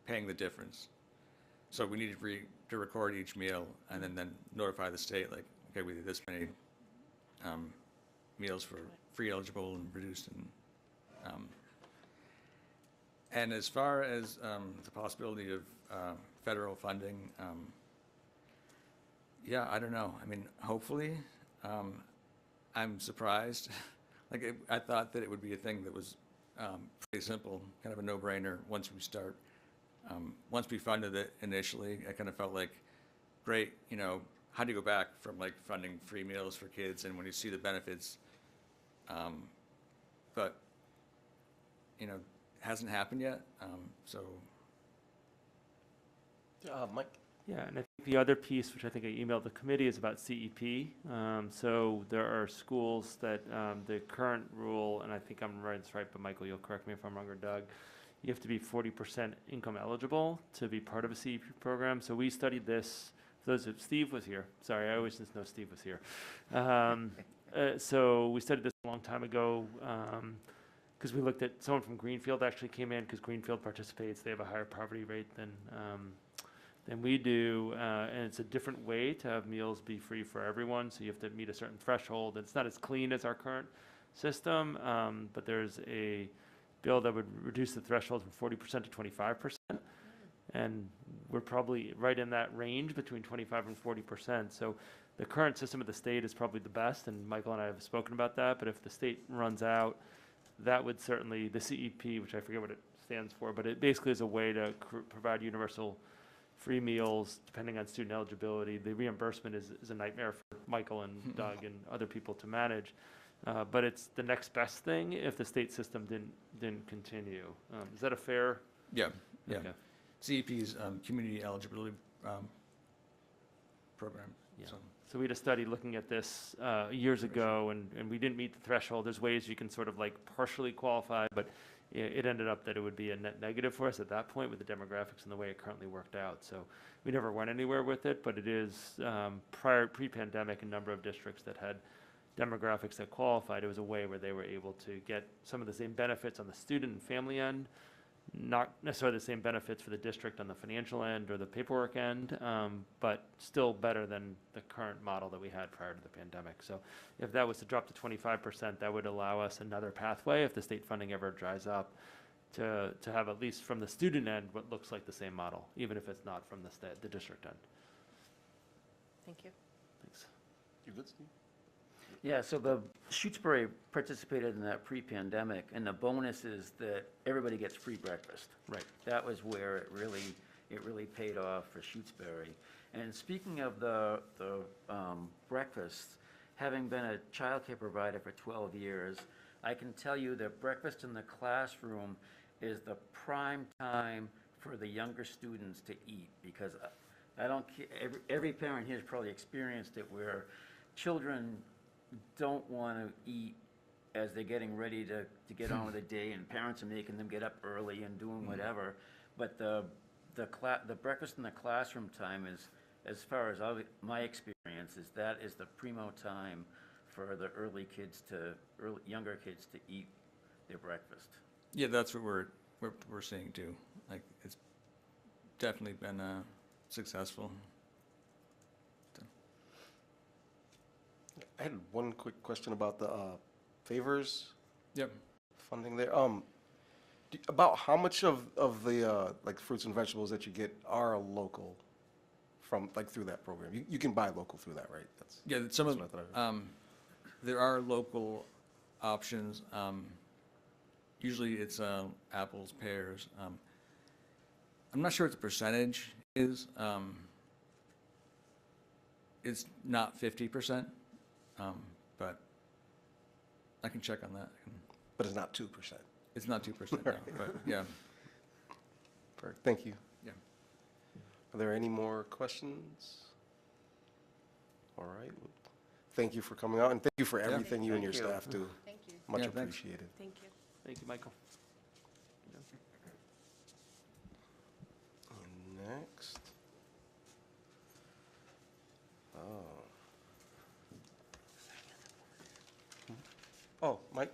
paying the difference. So we need to record each meal and then notify the state, like, okay, we did this many meals for free eligible and reduced. And as far as the possibility of federal funding, yeah, I don't know. I mean, hopefully. I'm surprised. I thought that it would be a thing that was pretty simple, kind of a no-brainer once we start. Once we funded it initially, I kind of felt like, great, how do you go back from like funding free meals for kids and when you see the benefits? But, it hasn't happened yet, so. Mike? Yeah, and I think the other piece, which I think I emailed the committee, is about CEP. So there are schools that the current rule, and I think I'm right, it's right, but Michael, you'll correct me if I'm wrong, or Doug, you have to be 40% income eligible to be part of a CEP program. So we studied this. Steve was here. Sorry, I always just know Steve was here. So we studied this a long time ago because we looked at someone from Greenfield actually came in because Greenfield participates. They have a higher poverty rate than we do, and it's a different way to have meals be free for everyone. So you have to meet a certain threshold. It's not as clean as our current system, but there's a bill that would reduce the threshold from 40% to 25%. And we're probably right in that range between 25 and 40%. So the current system of the state is probably the best, and Michael and I have spoken about that. But if the state runs out, that would certainly, the CEP, which I forget what it stands for, but it basically is a way to provide universal free meals depending on student eligibility. The reimbursement is a nightmare for Michael and Doug and other people to manage. But it's the next best thing if the state system didn't continue. Is that a fair? Yeah, yeah. Okay. CEP's community eligibility program. Yeah. So. So we had a study looking at this years ago, and we didn't meet the threshold. There's ways you can sort of like partially qualify, but it ended up that it would be a net negative for us at that point with the demographics and the way it currently worked out. So we never went anywhere with it, but it is pre-pandemic, a number of districts that had demographics that qualified. It was a way where they were able to get some of the same benefits on the student and family end, not necessarily the same benefits for the district on the financial end or the paperwork end, but still better than the current model that we had prior to the pandemic. So if that was to drop to 25%, that would allow us another pathway if the state funding ever dries up to have, at least from the student end, what looks like the same model, even if it's not from the district end. thank you. Thanks. You good, Steve? Yeah, so the Shutesbury participated in that pre-pandemic, and the bonus is that everybody gets free breakfast. Right. That was where it really paid off for Shutesbury. And speaking of the breakfast, having been a childcare provider for 12 years, I can tell you that breakfast in the classroom is the prime time for the younger students to eat, because I don't care, every parent here has probably experienced it, where children don't want to eat as they're getting ready to get on with the day, and parents are making them get up early and doing whatever. But the breakfast in the classroom time is, as far as my experience, is that is the primo time for the younger kids to eat their breakfast. Yeah, that's what we're seeing too. Like, it's definitely been successful. I had one quick question about the favors Yep. funding there. About how much of the like fruits and vegetables that you get are local from like through that program? You can buy local through that, right? That's Yeah, some that's of, what I thought. there are local options. Usually it's apples, pears. I'm not sure what the percentage is. It's not 50%, but I can check on that. But it's not 2%. It's not 2%, no, but yeah. Perfect. Thank you. Yeah. Are there any more questions? All right. Thank you for coming out, and thank you for everything you and your Thank you. staff do. Thank you. Much Yeah, thanks. appreciated. Thank you. Thank you, Michael. And next. Oh, Mike?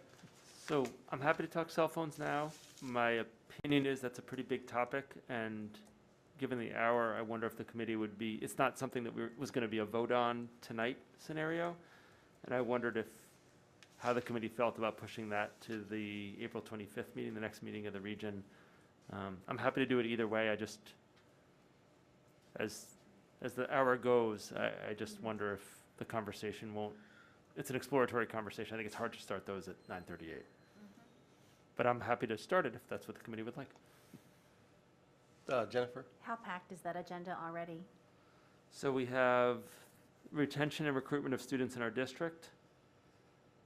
So I'm happy to talk cell phones now. My opinion is that's a pretty big topic, and given the hour, I wonder if the committee would be, it's not something that was going to be a vote on tonight scenario, and I wondered how the committee felt about pushing that to the April 25th meeting, the next meeting of the region. I'm happy to do it either way. I just, as the hour goes, I just wonder if the conversation won't, it's an exploratory conversation. I think it's hard to start those at 9:38. But I'm happy to start it if that's what the committee would like. Jennifer? How packed is that agenda already? So we have retention and recruitment of students in our district,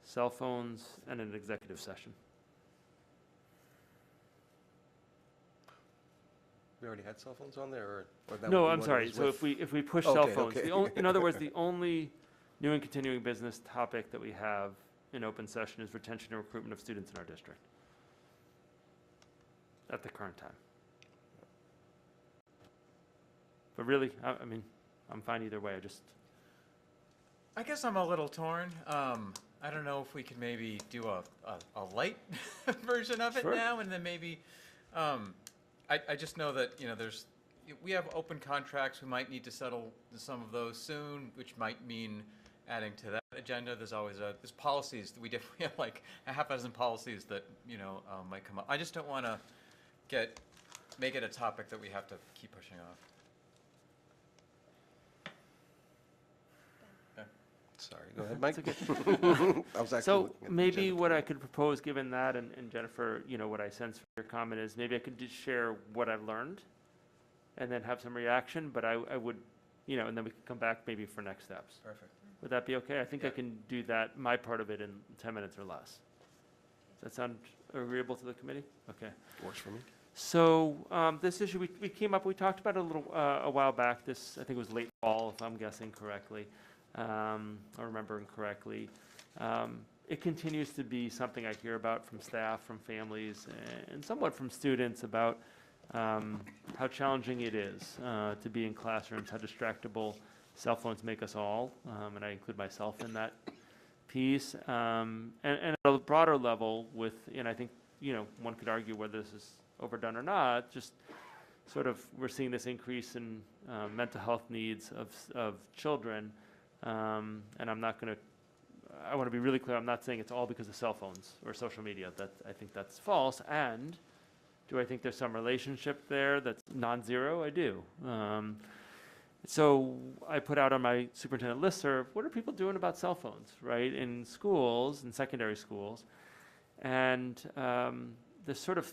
cell phones, and an executive session. We already had cell phones on there, or that No, would be I'm one sorry. that So was if we push cell Okay, phones, okay. in other words, the only new and continuing business topic that we have in open session is retention and recruitment of students in our district at the current time. But really, I mean, I'm fine either way. I guess I'm a little torn. I don't know if we could maybe do a light version of it Sure. now, and then maybe, I just know that, we have open contracts. We might need to settle some of those soon, which might mean adding to that agenda. There's always there's policies that we have like a half dozen policies that, might come up. I just don't want to make it a topic that we have to keep pushing off. Sorry, go ahead, Mike. I was actually So looking at the maybe agenda. what I could propose, given that, and Jennifer, what I sense from your comment is maybe I could just share what I've learned and then have some reaction, but I would, and then we could come back maybe for next steps. Perfect. Would that be okay? I think I Yeah. can do that, my part of it, in 10 minutes or less. Does that sound agreeable to the committee? Okay. Works for me. So this issue, we came up, we talked about it a while back. I think it was late fall, if I'm guessing correctly, or remembering correctly. It continues to be something I hear about from staff, from families, and somewhat from students about how challenging it is to be in classrooms, how distractible cell phones make us all, and I include myself in that piece. And at a broader level and I think, one could argue whether this is overdone or not, just sort of we're seeing this increase in mental health needs of children. And I want to be really clear, I'm not saying it's all because of cell phones or social media. I think that's false. And do I think there's some relationship there that's non-zero? I do. So I put out on my superintendent listserv, what are people doing about cell phones, right, in schools, in secondary schools? And there's sort of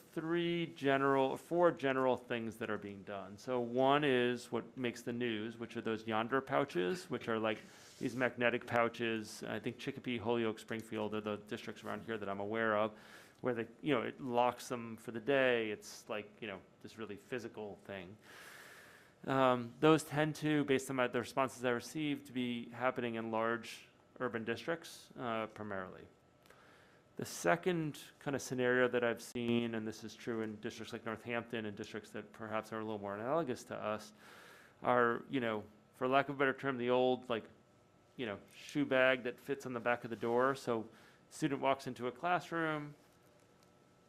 four general things that are being done. So one is what makes the news, which are those Yonder pouches, which are like these magnetic pouches. I think Chicopee, Holyoke, Springfield are the districts around here that I'm aware of, where it locks them for the day. It's like, this really physical thing. Those tend to, based on the responses I received, to be happening in large urban districts primarily. The second kind of scenario that I've seen, and this is true in districts like Northampton and districts that perhaps are a little more analogous to us, are, for lack of a better term, the old, shoe bag that fits on the back of the door. So student walks into a classroom,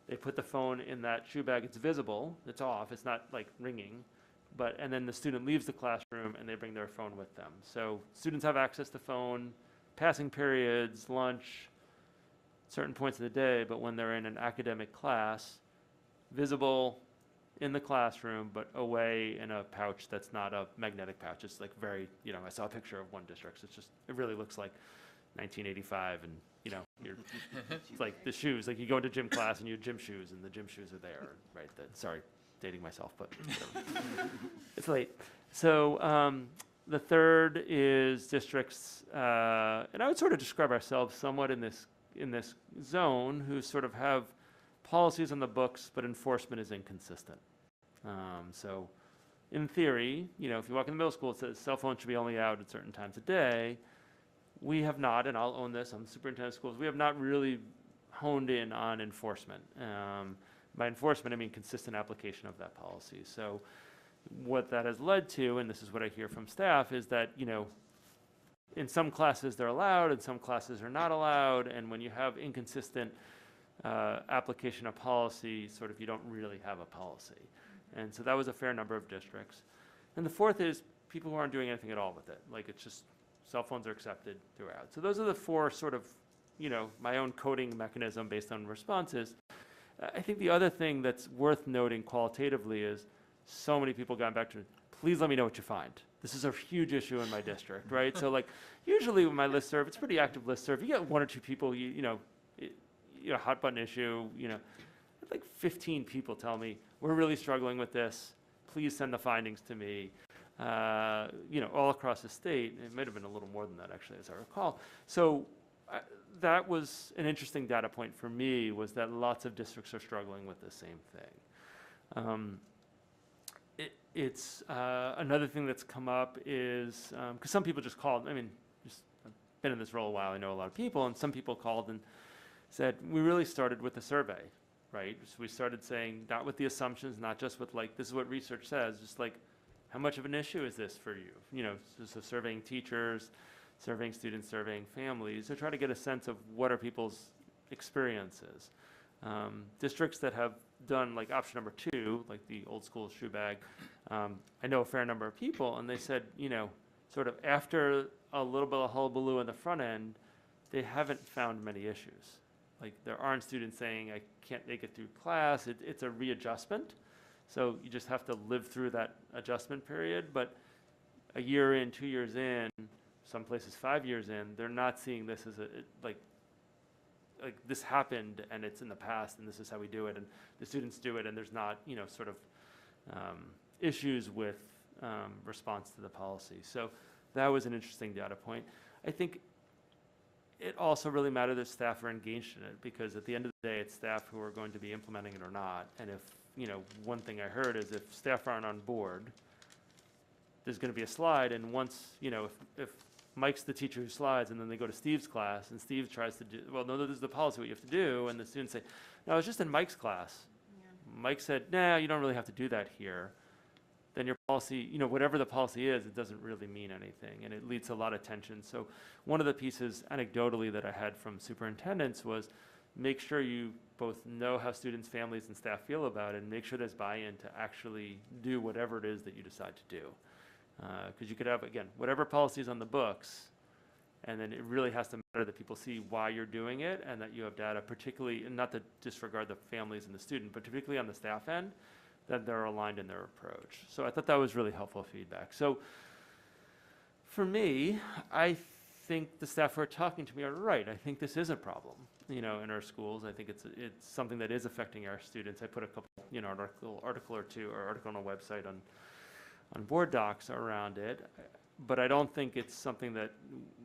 they put the phone in that shoe bag, it's visible, it's off, it's not like ringing, and then the student leaves the classroom and they bring their phone with them. So students have access to phone, passing periods, lunch, certain points of the day, but when they're in an academic class, visible in the classroom, but away in a pouch that's not a magnetic pouch. It's like very, I saw a picture of one district. So it really looks like 1985, and it's like the shoes, like you go into gym class and your gym shoes, and the gym shoes are there, right? Sorry, dating myself, but whatever. It's late. So the third is districts, and I would sort of describe ourselves somewhat in this zone, who sort of have policies on the books, but enforcement is inconsistent. So in theory, if you walk in the middle school, it says cell phones should be only out at certain times a day. We have not, and I'll own this, I'm the superintendent of schools, we have not really honed in on enforcement. By enforcement, I mean consistent application of that policy. So what that has led to, and this is what I hear from staff, is that, in some classes they're allowed, and some classes are not allowed, and when you have inconsistent application of policy, sort of you don't really have a policy. And so that was a fair number of districts. And the fourth is people who aren't doing anything at all with it. Like, it's just cell phones are accepted throughout. So those are the four sort of, my own coding mechanism based on responses. I think the other thing that's worth noting qualitatively is so many people got back to me, please let me know what you find. This is a huge issue in my district, right? So like, usually with my listserv, it's a pretty active listserv. You get one or two people, hot button issue, like 15 people tell me, we're really struggling with this. Please send the findings to me. All across the state. It might have been a little more than that, actually, as I recall. So that was an interesting data point for me, was that lots of districts are struggling with the same thing. It's another thing that's come up is, because some people just called, I've been in this role a while, I know a lot of people, and some people called and said, we really started with a survey, right? So we started saying, not with the assumptions, not just with like, this is what research says, just like, how much of an issue is this for you? So surveying teachers, surveying students, surveying families, to try to get a sense of what are people's experiences. Districts that have done like option number 2, like the old school shoe bag, I know a fair number of people, and they said, sort of after a little bit of hullabaloo on the front end, they haven't found many issues. Like, there aren't students saying, I can't make it through class. It's a readjustment. So you just have to live through that adjustment period. But a year in, 2 years in, some places 5 years in, they're not seeing this as like this happened and it's in the past and this is how we do it, and the students do it, and there's not, sort of issues with response to the policy. So that was an interesting data point. I think it also really mattered that staff are engaged in it, because at the end of the day, it's staff who are going to be implementing it or not. And if, one thing I heard is if staff aren't on board, there's going to be a slide. And once, if Mike's the teacher who slides, and then they go to Steve's class, and Steve tries to do, well, no, this is the policy, what you have to do. And the students say, no, it's just in Mike's class. Yeah. Mike said, nah, you don't really have to do that here. Then your policy, whatever the policy is, it doesn't really mean anything, and it leads to a lot of tension. So one of the pieces anecdotally that I had from superintendents was make sure you both know how students, families, and staff feel about it, and make sure there's buy-in to actually do whatever it is that you decide to do. Because you could have, again, whatever policy is on the books, and then it really has to matter that people see why you're doing it, and that you have data, particularly, and not to disregard the families and the student, but particularly on the staff end, that they're aligned in their approach. So I thought that was really helpful feedback. So for me, I think the staff who are talking to me are right. I think this is a problem, in our schools. I think it's something that is affecting our students. I put a couple, article or two, or article on a website on board docs around it. But I don't think it's something that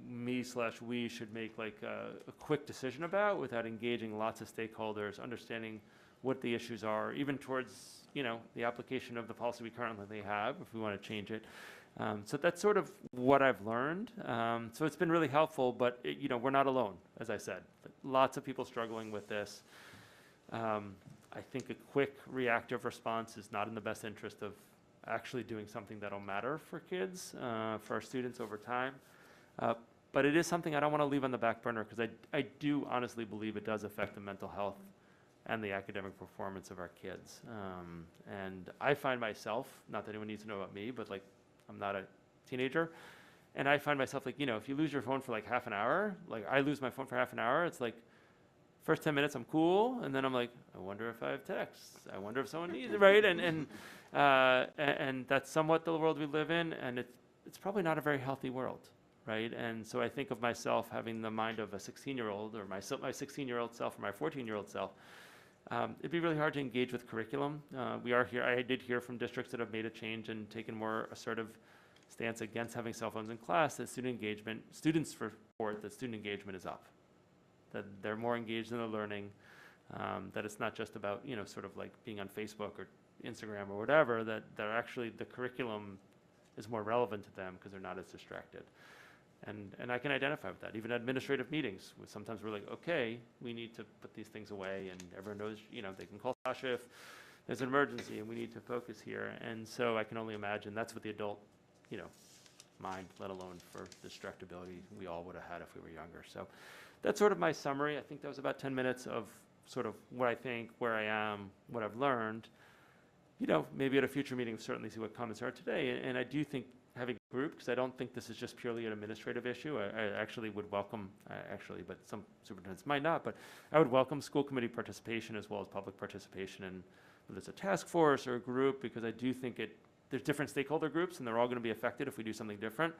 we should make like a quick decision about without engaging lots of stakeholders, understanding what the issues are, even towards, the application of the policy we currently have, if we want to change it. So that's sort of what I've learned. So it's been really helpful, but we're not alone, as I said. Lots of people struggling with this. I think a quick reactive response is not in the best interest of actually doing something that'll matter for kids, for our students over time. But it is something I don't want to leave on the back burner, because I do honestly believe it does affect the mental health and the academic performance of our kids. And I find myself, not that anyone needs to know about me, but like, I'm not a teenager, and I find myself like, if you lose your phone for like half an hour, like I lose my phone for half an hour, it's like, first 10 minutes I'm cool, and then I'm like, I wonder if I have texts, I wonder if someone needs it, right? And that's somewhat the world we live in, and it's probably not a very healthy world, right? And so I think of myself having the mind of a 16-year-old, or my 16-year-old self, or my 14-year-old self. It'd be really hard to engage with curriculum. I did hear from districts that have made a change and taken more assertive stance against having cell phones in class, that students report that student engagement is up, that they're more engaged in the learning, that it's not just about, sort of like being on Facebook or Instagram or whatever, that they're actually, the curriculum is more relevant to them because they're not as distracted. And I can identify with that. Even administrative meetings, sometimes we're like, okay, we need to put these things away, and everyone knows, they can call Sasha if there's an emergency and we need to focus here. And so I can only imagine that's what the adult, mind, let alone for distractibility, we all would have had if we were younger. So that's sort of my summary. I think that was about 10 minutes of sort of what I think, where I am, what I've learned. Maybe at a future meeting, we'll certainly see what comments are today. And I do think having a group, because I don't think this is just purely an administrative issue. I actually would welcome, but some superintendents might not, but I would welcome school committee participation as well as public participation, and whether it's a task force or a group, because I do think there's different stakeholder groups, and they're all going to be affected if we do something different.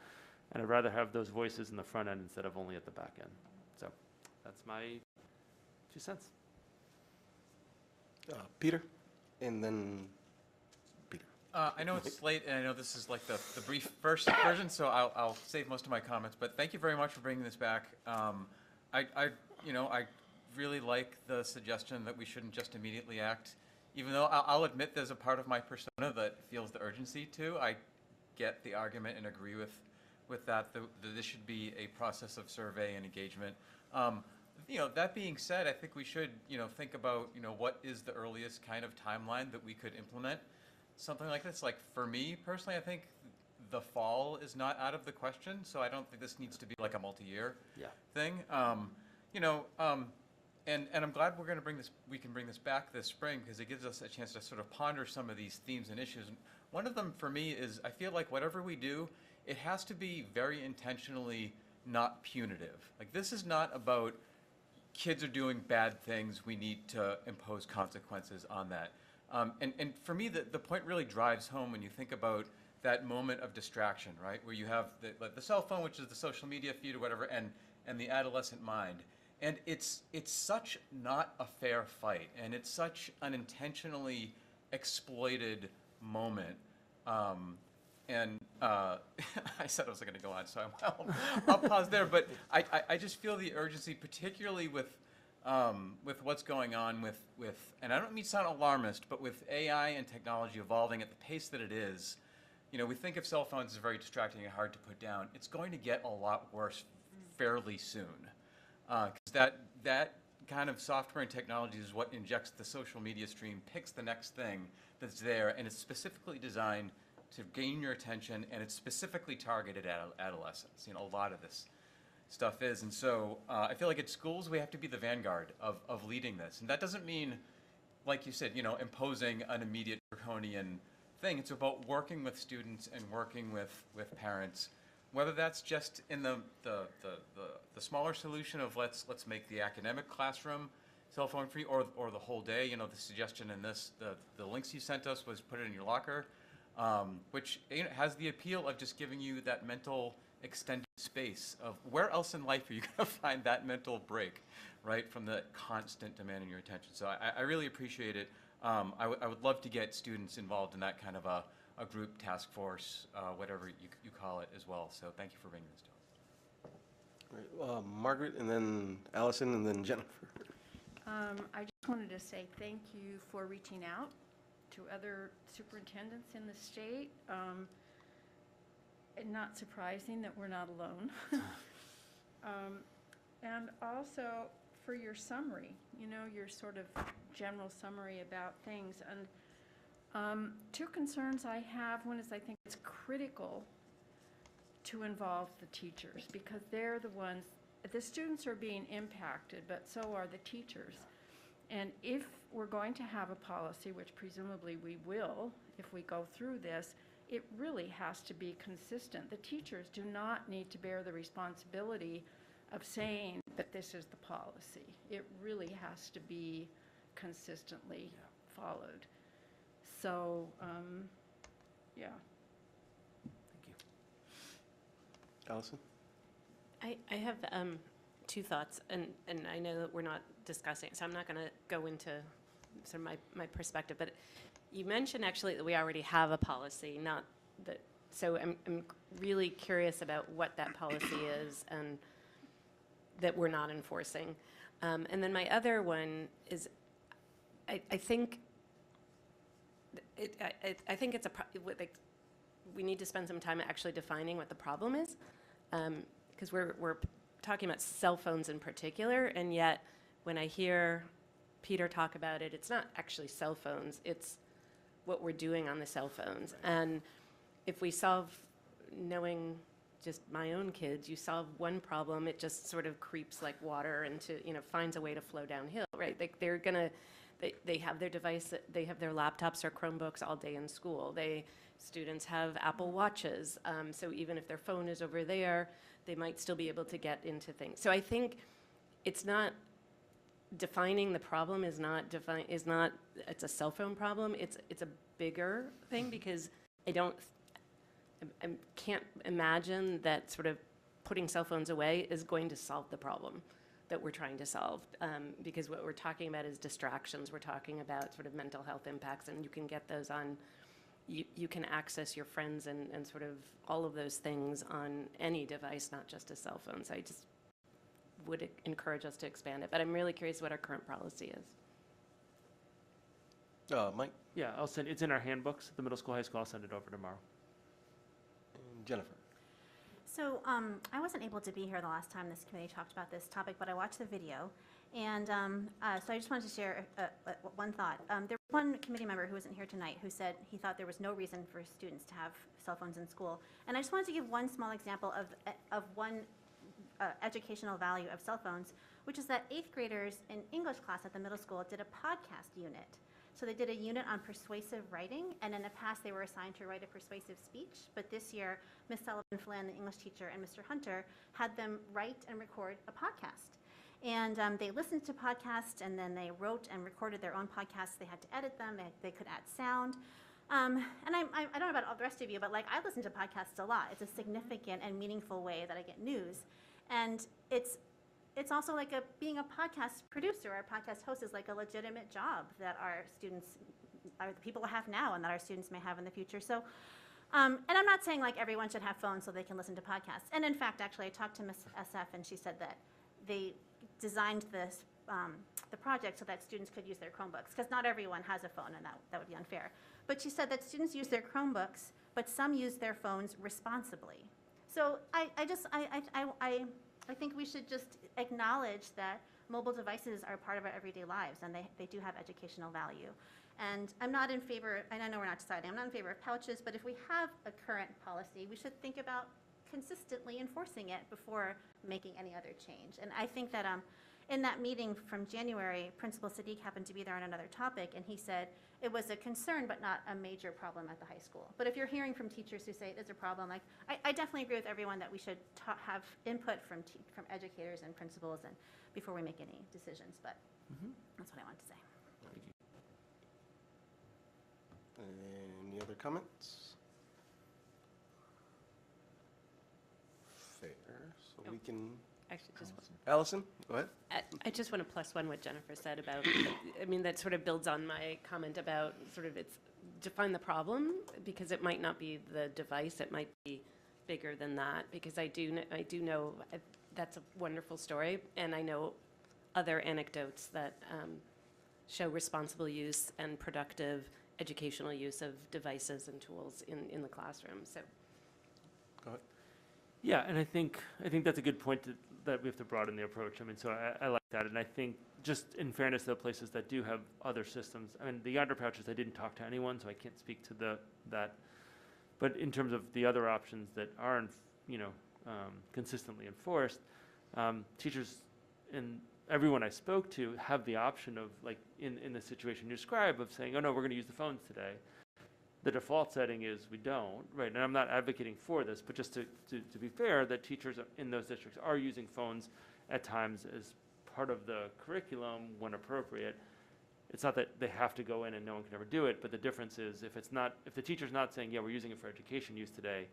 And I'd rather have those voices in the front end instead of only at the back end. So that's my 2 cents. Peter, and then Peter. I know it's late, and I know this is like the brief first version, so I'll save most of my comments. But thank you very much for bringing this back. I really like the suggestion that we shouldn't just immediately act. Even though I'll admit there's a part of my persona that feels the urgency too. I get the argument and agree with that this should be a process of survey and engagement. That being said, I think we should, think about, what is the earliest kind of timeline that we could implement something like this. Like for me personally, I think the fall is not out of the question, so I don't think this needs to be like a multi-year thing. And I'm glad we can bring this back this spring, because it gives us a chance to sort of ponder some of these themes and issues. And one of them for me is, I feel like whatever we do, it has to be very intentionally not punitive. Like, this is not about kids are doing bad things, we need to impose consequences on that. And for me, the point really drives home when you think about that moment of distraction, right? Where you have the cell phone, which is the social media feed or whatever, and the adolescent mind. And it's such not a fair fight, and it's such an intentionally exploited moment. I said I was going to go on, so I'll pause there. But I just feel the urgency, particularly with what's going on with, and I don't mean to sound alarmist, but with AI and technology evolving at the pace that it is, we think of cell phones as very distracting and hard to put down. It's going to get a lot worse fairly soon. Because that kind of software and technology is what injects the social media stream, picks the next thing that's there, and it's specifically designed to gain your attention, and it's specifically targeted at adolescents. A lot of this stuff is. And so I feel like at schools we have to be the vanguard of leading this. And that doesn't mean, like you said, imposing an immediate draconian thing. It's about working with students and working with parents. Whether that's just in the smaller solution of let's make the academic classroom cell phone free, or the whole day. The suggestion in this, the links you sent us was put it in your locker, which has the appeal of just giving you that mental extended space of where else in life are you going to find that mental break, right, from the constant demand on your attention. So I really appreciate it. I would love to get students involved in that kind of a group, task force, whatever you call it as well. So thank you for bringing this to us. Right, Margaret, and then Allison, and then Jennifer. I just wanted to say thank you for reaching out to other superintendents in the state. not surprising that we're not alone. And also for your summary, your sort of general summary about things. And two concerns I have. One is I think it's critical to involve the teachers because they're the ones, the students are being impacted, but so are the teachers. And if we're going to have a policy, which presumably we will if we go through this, it really has to be consistent. The teachers do not need to bear the responsibility of saying that this is the policy. It really has to be consistently followed. So, yeah. Thank you. Allison? I have two thoughts, and I know that we're not discussing, so I'm not going to go into sort of my perspective, but you mentioned actually that we already have a policy, not that, so I'm really curious about what that policy is and that we're not enforcing. And then my other one is, I think it's like we need to spend some time actually defining what the problem is, because we're talking about cell phones in particular, and yet when I hear Peter talk about it, it's not actually cell phones, it's what we're doing on the cell phones. And if we solve, knowing just my own kids, you solve one problem, it just sort of creeps like water into, finds a way to flow downhill, right? Like they have their device, they have their laptops or Chromebooks all day in school. Students have Apple Watches, so even if their phone is over there, they might still be able to get into things. So I think it's not defining the problem it's a cell phone problem. It's a bigger thing because I can't imagine that sort of putting cell phones away is going to solve the problem that we're trying to solve, because what we're talking about is distractions. We're talking about sort of mental health impacts, and you can get those on, you can access your friends and sort of all of those things on any device, not just a cell phone. So I just would encourage us to expand it, but I'm really curious what our current policy is. Mike? Yeah, I'll send, it's in our handbooks at the middle school, high school. I'll send it over tomorrow. And Jennifer? So I wasn't able to be here the last time this committee talked about this topic, but I watched the video. And so I just wanted to share one thought. There was one committee member who wasn't here tonight who said he thought there was no reason for students to have cell phones in school. And I just wanted to give one small example of one educational value of cell phones, which is that 8th graders in English class at the middle school did a podcast unit. So they did a unit on persuasive writing, and in the past they were assigned to write a persuasive speech, but this year Ms. Sullivan Flynn, the English teacher, and Mr. Hunter had them write and record a podcast. And they listened to podcasts, and then they wrote and recorded their own podcasts. They had to edit them, they could add sound. And I don't know about all the rest of you, but like I listen to podcasts a lot. It's a significant and meaningful way that I get news. And it's also like being a podcast producer or a podcast host is like a legitimate job that our students, or the people have now, and that our students may have in the future. So, and I'm not saying like everyone should have phones so they can listen to podcasts. And in fact, actually, I talked to Ms. SF, and she said that they designed this the project so that students could use their Chromebooks, because not everyone has a phone, and that would be unfair. But she said that students use their Chromebooks, but some use their phones responsibly. So I think we should just acknowledge that mobile devices are part of our everyday lives, and they do have educational value. And I'm not in favor, and I know we're not deciding, I'm not in favor of pouches, but if we have a current policy, we should think about consistently enforcing it before making any other change. And I think that in that meeting from January, Principal Sadiq happened to be there on another topic, and he said it was a concern but not a major problem at the high school. But if you're hearing from teachers who say it is a problem, like I definitely agree with everyone that we should have input from educators and principals and before we make any decisions. But that's what I wanted to say. Any other comments? Fair. So we can. Actually, just Allison, go ahead. I just want to plus one what Jennifer said about, I mean, that sort of builds on my comment about sort of it's define the problem, because it might not be the device, it might be bigger than that, because I do know that's a wonderful story, and I know other anecdotes that show responsible use and productive educational use of devices and tools in the classroom. So Go ahead. Yeah, and I think that's a good point that we have to broaden the approach. I mean, so I like that, and I think just in fairness to the places that do have other systems, I mean, the yonder pouches, I didn't talk to anyone, so I can't speak to that. But in terms of the other options that are, consistently enforced, teachers and everyone I spoke to have the option of, like, in the situation you describe, of saying, oh no, we're going to use the phones today. The default setting is we don't, right? And I'm not advocating for this, but just to be fair, that teachers in those districts are using phones at times as part of the curriculum when appropriate. It's not that they have to go in and no one can ever do it, but the difference is if the teacher's not saying, yeah, we're using it for education use today,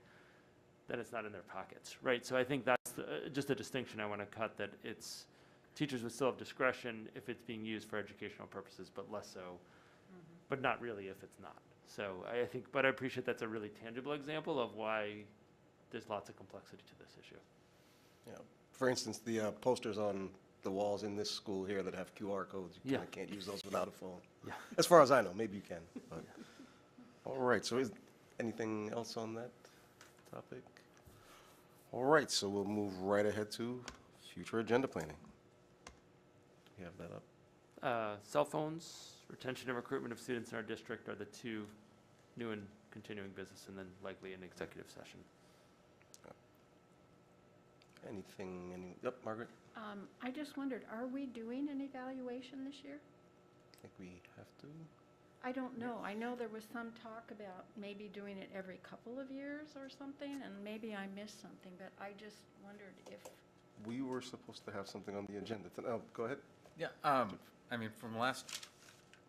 then it's not in their pockets, right? So I think that's just a distinction I want to cut, that it's, teachers would still have discretion if it's being used for educational purposes, but less so, but not really if it's not. So I think, but I appreciate that's a really tangible example of why there's lots of complexity to this issue. Yeah. For instance, the posters on the walls in this school here that have QR codes, you Yeah. kinda can't use those without a phone. Yeah. As far as I know, maybe you can. But. All right, so is anything else on that topic? All right, so we'll move right ahead to future agenda planning. Do we have that up? Cell phones, retention and recruitment of students in our district are the two new and continuing business, and then likely an executive session. Yep, Margaret? I just wondered, are we doing an evaluation this year? I think we have to. I don't know. I know there was some talk about maybe doing it every couple of years or something, and maybe I missed something, but I just wondered if, We were supposed to have something on the agenda. Oh, go ahead. Yeah, I mean, from last,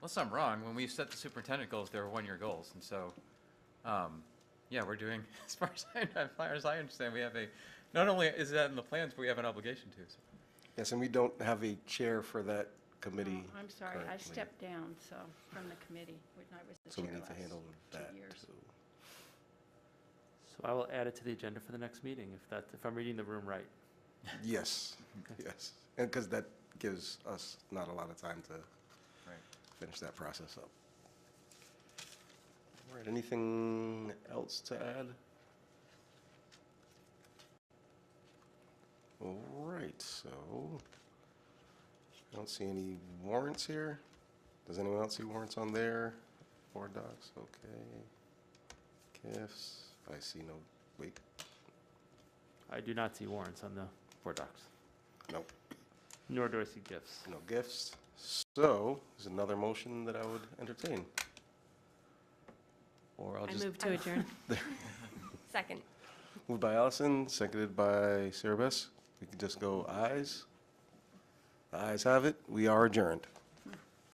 unless I'm wrong, when we set the superintendent goals, they were one-year goals, and so, yeah, we're doing, as far as I understand, we have not only is that in the plans, but we have an obligation to, so. Yes, and we don't have a chair for that committee. oh, I'm sorry, I currently. stepped down, so, from the committee, when I was the So we chair need to last handle 2 that years. too. So I will add it to the agenda for the next meeting, if I'm reading the room right. Yes, yes. And because that gives us not a lot of time to Right. finish that process up. All right, anything else to add? All right, so I don't see any warrants here. Does anyone else see warrants on there? Board docs, okay. Gifts, I see no, wait, I do not see warrants on the board docs, nope, nor do I see gifts. no gifts. So, there's another motion that I would entertain. Or I'll I just, move to adjourn. Second. moved by Allison, seconded by Sarah Bess. We can just go ayes. The ayes have it, we are adjourned.